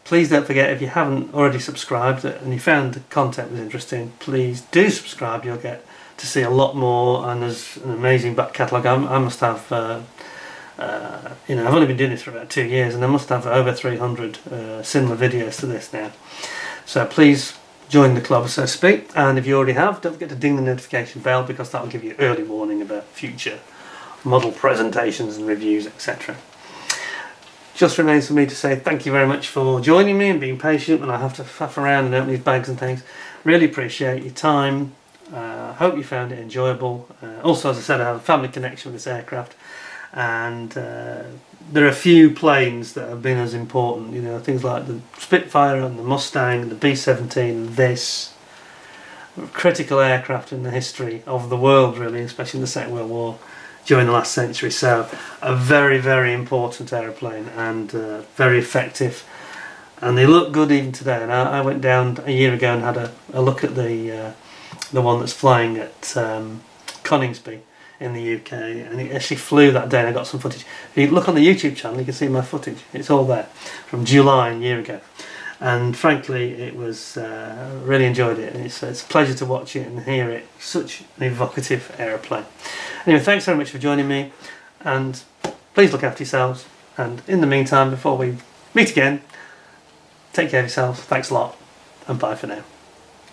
Please don't forget, if you haven't already subscribed and you found the content was interesting, please do subscribe. You'll get to see a lot more, and there's an amazing back catalogue. I must have, you know, I've only been doing this for about 2 years, and I must have over 300 similar videos to this now. So please join the club, so to speak, and if you already have, don't forget to ding the notification bell, because that will give you early warning about future model presentations and reviews, etc. Just remains for me to say thank you very much for joining me and being patient when I have to faff around and open these bags and things. Really appreciate your time. Hope you found it enjoyable. Also, as I said, I have a family connection with this aircraft, and there are a few planes that have been as important, you know, things like the Spitfire and the Mustang, the B-17, this critical aircraft in the history of the world, really, especially in the Second World War during the last century. So a very, very important aeroplane, and very effective, and they look good even today. And I went down a year ago and had a look at the one that's flying at Coningsby in the UK, and it actually flew that day, and I got some footage. If you look on the YouTube channel, you can see my footage. It's all there from July a year ago, and frankly it was really enjoyed it, and it's a pleasure to watch it and hear it. Such an evocative aeroplane. Anyway, thanks very much for joining me, and please look after yourselves, and in the meantime, before we meet again, take care of yourselves. Thanks a lot, and bye for now.